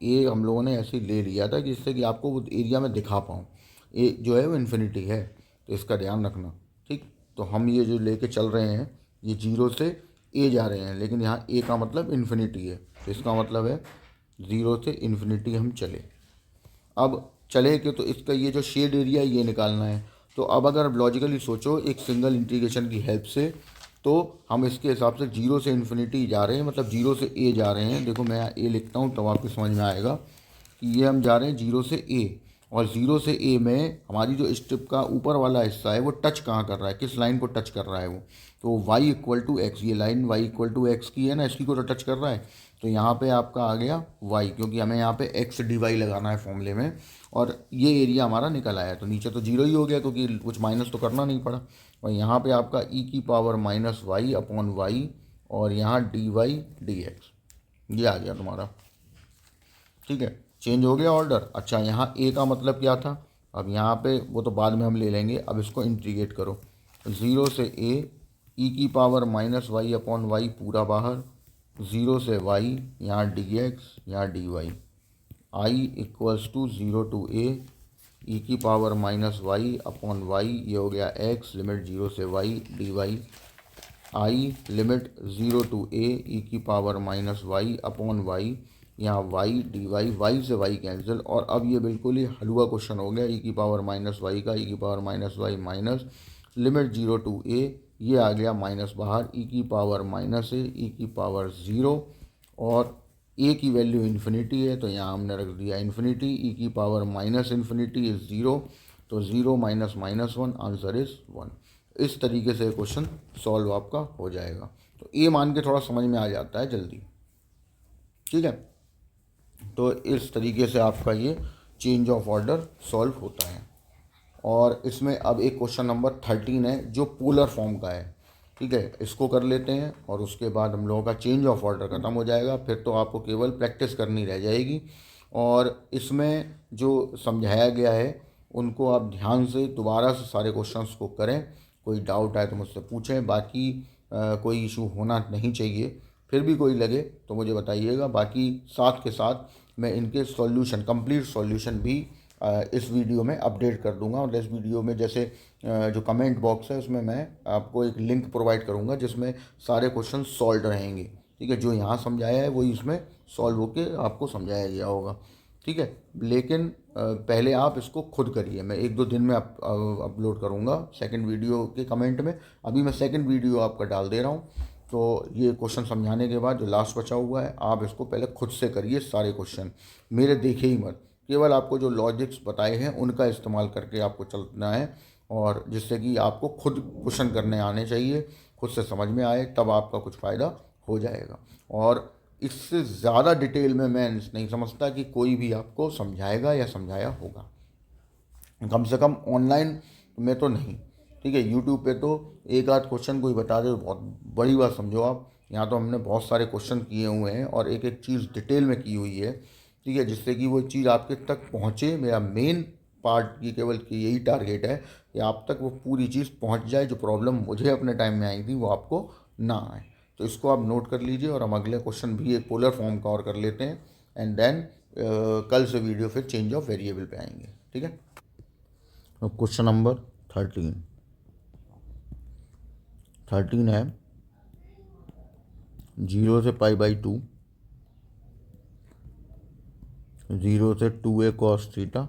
ए हम लोगों ने ऐसे ही ले लिया था जिससे कि आपको वो एरिया में दिखा पाऊँ, ए जो है वो इन्फिनिटी है, तो इसका ध्यान रखना, ठीक। तो हम ये जो लेके चल रहे हैं ये 0 से ए जा रहे हैं, लेकिन यहाँ ए का मतलब इन्फिनिटी है, तो इसका मतलब है 0 से इन्फिनिटी हम चले। अब चले कि तो इसका ये जो शेड एरिया है ये निकालना है। तो अब अगर लॉजिकली सोचो एक सिंगल इंटीग्रेशन की हेल्प से, तो हम इसके हिसाब से 0 से इन्फिनिटी जा रहे हैं, मतलब 0 से ए जा रहे हैं। देखो मैं ए लिखता हूँ तब आपको समझ में आएगा कि ये हम जा रहे हैं 0 से ए, और 0 से ए में हमारी जो स्ट्रिप का ऊपर वाला हिस्सा है वो टच कहाँ कर रहा है, किस लाइन को टच कर रहा है वो, तो y इक्वल टू एक्स, ये line y equal to x की है ना, इसकी को तो टच कर रहा है। तो यहाँ पे आपका आ गया y, क्योंकि हमें यहाँ पे x dy लगाना है फॉर्मूले में, और ये एरिया हमारा निकल आया। तो नीचे तो 0 ही हो गया क्योंकि कुछ माइनस तो करना नहीं पड़ा, और यहाँ पे आपका e की power minus y upon y, और यहाँ dy dx, ये आ गया तुम्हारा, ठीक है। चेंज हो गया ऑर्डर। अच्छा यहाँ ए का मतलब क्या था, अब यहाँ पे वो तो बाद में हम ले लेंगे, अब इसको इंटीग्रेट करो, 0 से ए ई की power minus y upon y पूरा बाहर, 0 से वाई, यहाँ डी एक्स यहाँ d y, I equals to 0 to a e की power minus y upon y, ये हो गया एक्स, लिमिट 0 से y d y, I limit 0 to a e की power minus y upon y, यहाँ y d y, y से y cancel, और अब ये बिल्कुल ही हलवा क्वेश्चन हो गया, ई की पावर माइनस वाई का, ई की power minus y minus limit 0 to a, ये आ गया माइनस बाहर, ई की पावर माइनस ए ई की पावर 0, और ए की वैल्यू इन्फिनिटी है तो यहाँ हमने रख दिया इन्फिनिटी, ई की पावर माइनस इन्फिनिटी इज़ 0, तो 0 माइनस माइनस 1 आंसर इज़ 1। इस तरीके से क्वेश्चन सॉल्व आपका हो जाएगा। तो ए मान के थोड़ा समझ में आ जाता है जल्दी, ठीक है। तो इस तरीके से आपका ये चेंज ऑफ ऑर्डर सॉल्व होता है। और इसमें अब एक क्वेश्चन नंबर 13 है जो पोलर फॉर्म का है, ठीक है, इसको कर लेते हैं और उसके बाद हम लोगों का चेंज ऑफ ऑर्डर ख़त्म हो जाएगा, फिर तो आपको केवल प्रैक्टिस करनी रह जाएगी। और इसमें जो समझाया गया है उनको आप ध्यान से दोबारा से सारे क्वेश्चंस को करें, कोई डाउट आए तो मुझसे पूछें, बाकी कोई इशू होना नहीं चाहिए, फिर भी कोई लगे तो मुझे बताइएगा। बाकी साथ के साथ मैं इनके सॉल्यूशन, कंप्लीट सॉल्यूशन भी इस वीडियो में अपडेट कर दूंगा। और इस वीडियो में जैसे जो कमेंट बॉक्स है उसमें मैं आपको एक लिंक प्रोवाइड करूंगा जिसमें सारे क्वेश्चन सॉल्व रहेंगे। ठीक है, जो यहाँ समझाया है वही इसमें सॉल्व होके आपको समझाया गया होगा। ठीक है, लेकिन पहले आप इसको खुद करिए। मैं 1-2 दिन में अपलोड करूँगा सेकंड वीडियो के कमेंट में। अभी मैं सेकंड वीडियो आपका डाल दे रहा हूँ। तो ये क्वेश्चन समझाने के बाद जो लास्ट बचा हुआ है आप इसको पहले खुद से करिए सारे क्वेश्चन, मेरे देखे ही मत। केवल आपको जो लॉजिक्स बताए हैं उनका इस्तेमाल करके आपको चलना है, और जिससे कि आपको खुद क्वेश्चन करने आने चाहिए, खुद से समझ में आए, तब आपका कुछ फ़ायदा हो जाएगा। और इससे ज़्यादा डिटेल में मैं नहीं समझता कि कोई भी आपको समझाएगा या समझाया होगा, कम से कम ऑनलाइन में तो नहीं। ठीक है, यूट्यूब पे तो एक आध क्वेश्चन कोई बता दे तो बहुत बड़ी बात समझो आप। यहाँ तो हमने बहुत सारे क्वेश्चन किए हुए हैं और एक एक चीज़ डिटेल में की हुई है। ठीक है, जिससे कि वो चीज़ आपके तक पहुँचे। मेरा मेन पार्ट की केवल कि यही टारगेट है कि आप तक वो पूरी चीज़ पहुँच जाए, जो प्रॉब्लम मुझे अपने टाइम में आई थी वो आपको ना आए। तो इसको आप नोट कर लीजिए, और हम अगले क्वेश्चन भी एक पोलर फॉर्म का और कर लेते हैं, एंड देन कल से वीडियो फिर चेंज ऑफ वेरिएबल पे आएंगे। ठीक है, क्वेश्चन नंबर 13 है 0 से π/2, 0 से 2a cos theta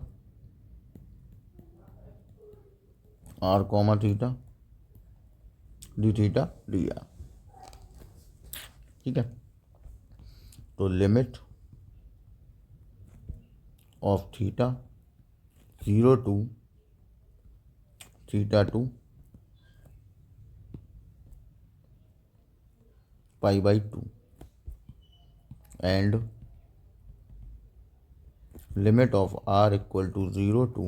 r comma theta D theta D R. ठीक है, तो limit of theta 0 to theta 2 π/2 and limit of r equal to 0 to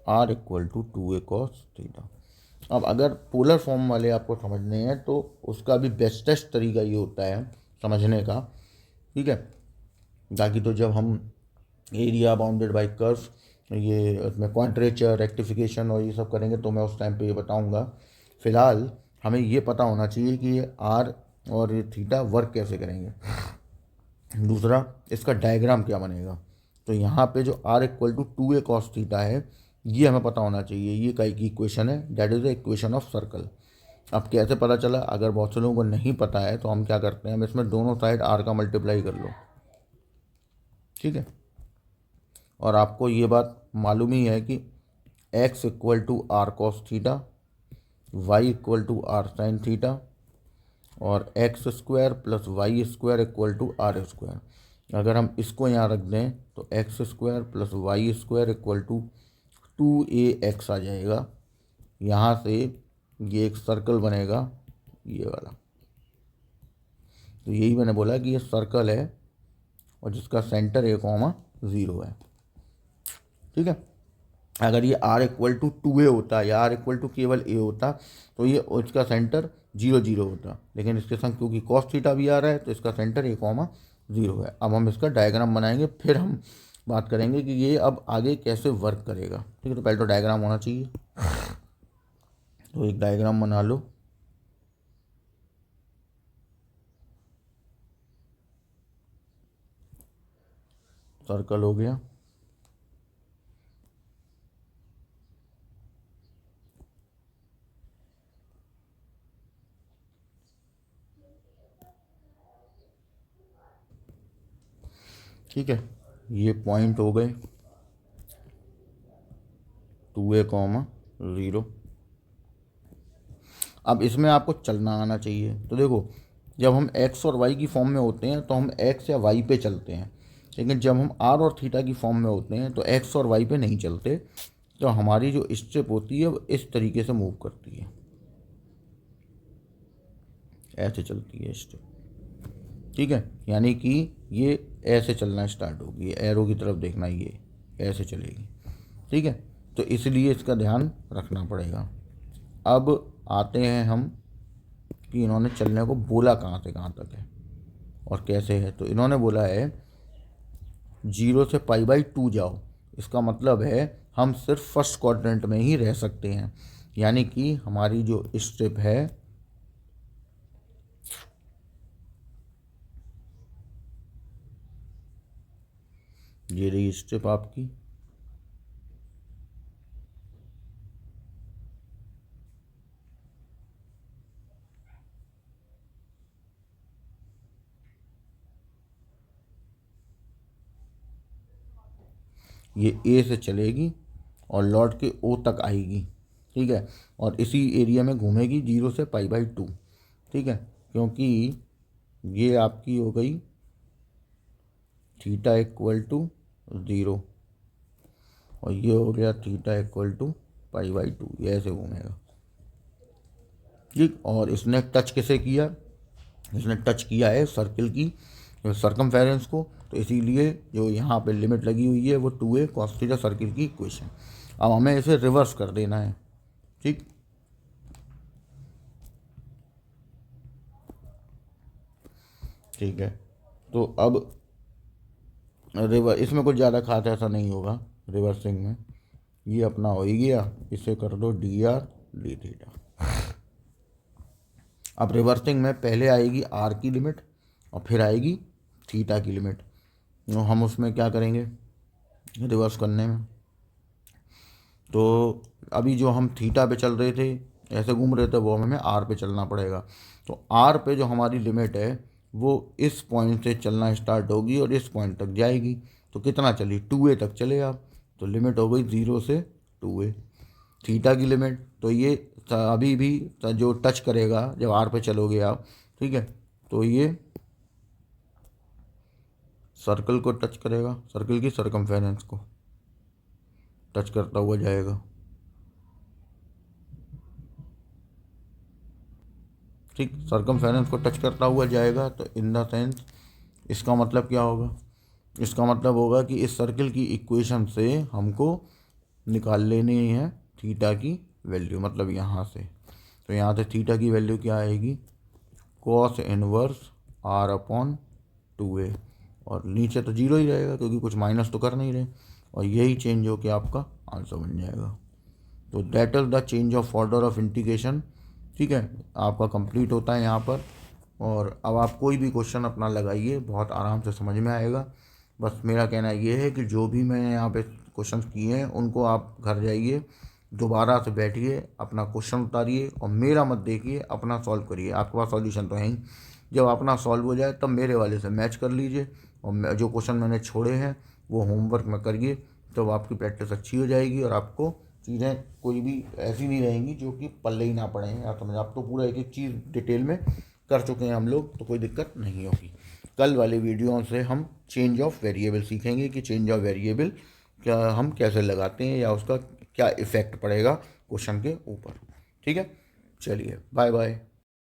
r equal to 2a cos theta. अब अगर पोलर फॉर्म वाले आपको समझने हैं तो उसका भी बेस्टेस्ट तरीका ये होता है समझने का। ठीक है, ताकि तो जब हम एरिया बाउंडेड बाय कर्व, ये उसमें क्वाड्रेचर रेक्टिफिकेशन और ये सब करेंगे तो मैं उस टाइम पे ये बताऊंगा। फ़िलहाल हमें ये पता होना चाहिए कि ये आर और ये थीटा वर्क कैसे करेंगे। दूसरा, इसका डायग्राम क्या बनेगा। तो यहाँ पे जो r equal to 2a cos theta है ये हमें पता होना चाहिए। ये काई की इक्वेशन है, that is the equation of circle. अब कैसे पता चला, अगर बहुत से लोगों को नहीं पता है तो हम क्या करते हैं, हम इसमें दोनों साइड r का मल्टीप्लाई कर लो। ठीक है, और आपको ये बात मालूम ही है कि x equal to r cos theta, y equal to r sine theta, और x square plus y square equal to r square. अगर हम इसको यहाँ रख दें तो x square plus y square equal to 2ax आ जाएगा। यहाँ से ये एक सर्कल बनेगा ये वाला। तो यही मैंने बोला कि ये सर्कल है और जिसका सेंटर a,0 है। ठीक है, अगर ये r इक्वल टू 2a होता या r इक्वल टू केवल a होता तो ये इसका सेंटर 0,0 होता, लेकिन इसके संग क्योंकि cos थीटा भी आ रहा है तो इसका सेंटर a,0 है। अब हम इसका डायग्राम बनाएंगे, फिर हम बात करेंगे कि ये अब आगे कैसे वर्क करेगा। ठीक है, तो पहले तो डायग्राम होना चाहिए। तो एक डायग्राम बना लो। सर्कल हो गया। ठीक है, ये पॉइंट हो गए 2a,0। अब इसमें आपको चलना आना चाहिए। तो देखो, जब हम x और y की फॉर्म में होते हैं तो हम x या y पे चलते हैं, लेकिन जब हम r और थीटा की फॉर्म में होते हैं तो x और y पे नहीं चलते। तो हमारी जो स्टेप होती है वो इस तरीके से मूव करती है, ऐसे चलती है स्टेप। ठीक है, यानी कि ये ऐसे चलना स्टार्ट होगी, एरो की तरफ देखना, ये ऐसे चलेगी। ठीक है, तो इसलिए इसका ध्यान रखना पड़ेगा। अब आते हैं हम कि इन्होंने चलने को बोला कहाँ से कहाँ तक है और कैसे है। तो इन्होंने बोला है 0 से π/2 जाओ। इसका मतलब है हम सिर्फ फर्स्ट क्वाड्रेंट में ही रह सकते हैं, यानी कि हमारी जो स्टेप है ये रही स्टेप आपकी। ये ए से चलेगी और लौट के ओ तक आएगी, ठीक है, और इसी एरिया में घूमेगी 0 से π/2, ठीक है, क्योंकि ये आपकी हो गई थीटा इक्वल टू 0 और ये हो गया थीटा इक्वल टू π/2, ये ऐसे घूमेगा, ठीक। और इसने टच कैसे किया, इसने टच किया है सर्किल की सरकमफेरेंस को, तो इसीलिए जो यहाँ पे लिमिट लगी हुई है वो 2a cos थीटा सर्किल की इक्वेशन। अब हमें इसे रिवर्स कर देना है, ठीक। ठीक है, तो अब इसमें कुछ ज़्यादा खास ऐसा नहीं होगा रिवर्सिंग में, ये अपना हो ही गया, इसे कर दो dr d थीटा। अब रिवर्सिंग में पहले आएगी r की लिमिट और फिर आएगी थीटा की लिमिट, तो हम उसमें क्या करेंगे रिवर्स करने में, तो अभी जो हम थीटा पे चल रहे थे, ऐसे घूम रहे थे, वो हमें आर पे चलना पड़ेगा। तो आर पे जो हमारी लिमिट है वो इस पॉइंट से चलना स्टार्ट होगी और इस पॉइंट तक जाएगी, तो कितना चली 2a तक चले आप, तो लिमिट हो गई 0 से 2a। थीटा की लिमिट तो ये अभी भी जो टच करेगा जब आर पे चलोगे आप, ठीक है, तो ये सर्कल को टच करेगा, सर्कल की सरकमफेरेंस को टच करता हुआ जाएगा, ठीक, सरकमफेरेंस को टच करता हुआ जाएगा। तो इन द सेंस इसका मतलब क्या होगा, इसका मतलब होगा कि इस सर्कल की इक्वेशन से हमको निकाल लेनी है थीटा की वैल्यू, मतलब यहाँ से, तो यहाँ से थीटा की वैल्यू क्या आएगी cos इनवर्स r/2a, और नीचे तो 0 ही रहेगा क्योंकि कुछ माइनस तो कर नहीं रहे, और यही चेंज होकर आपका आंसर बन जाएगा। तो that is the change of order of integration, ठीक है, आपका कंप्लीट होता है यहाँ पर। और अब आप कोई भी क्वेश्चन अपना लगाइए, बहुत आराम से समझ में आएगा। बस मेरा कहना ये है कि जो भी मैंने यहाँ पे क्वेश्चन किए हैं उनको आप घर जाइए, दोबारा से बैठिए, अपना क्वेश्चन उतारिए और मेरा मत देखिए, अपना सॉल्व करिए, आपके पास सॉल्यूशन तो है ही। जब अपना सॉल्व हो जाए तब मेरे वाले से मैच कर लीजिए, और जो क्वेश्चन मैंने छोड़े हैं वो होमवर्क में करिए, तो आपकी प्रैक्टिस अच्छी हो जाएगी और आपको चीज़ें कोई भी ऐसी नहीं रहेंगी जो कि पल्ले ही ना पड़े हैं, आप समझ, आप तो पूरा एक एक चीज़ डिटेल में कर चुके हैं हम लोग, तो कोई दिक्कत नहीं होगी। कल वाले वीडियो से हम चेंज ऑफ वेरिएबल सीखेंगे कि चेंज ऑफ वेरिएबल क्या हम कैसे लगाते हैं या उसका क्या इफ़ेक्ट पड़ेगा क्वेश्चन के ऊपर, ठीक है। चलिए बाय बाय।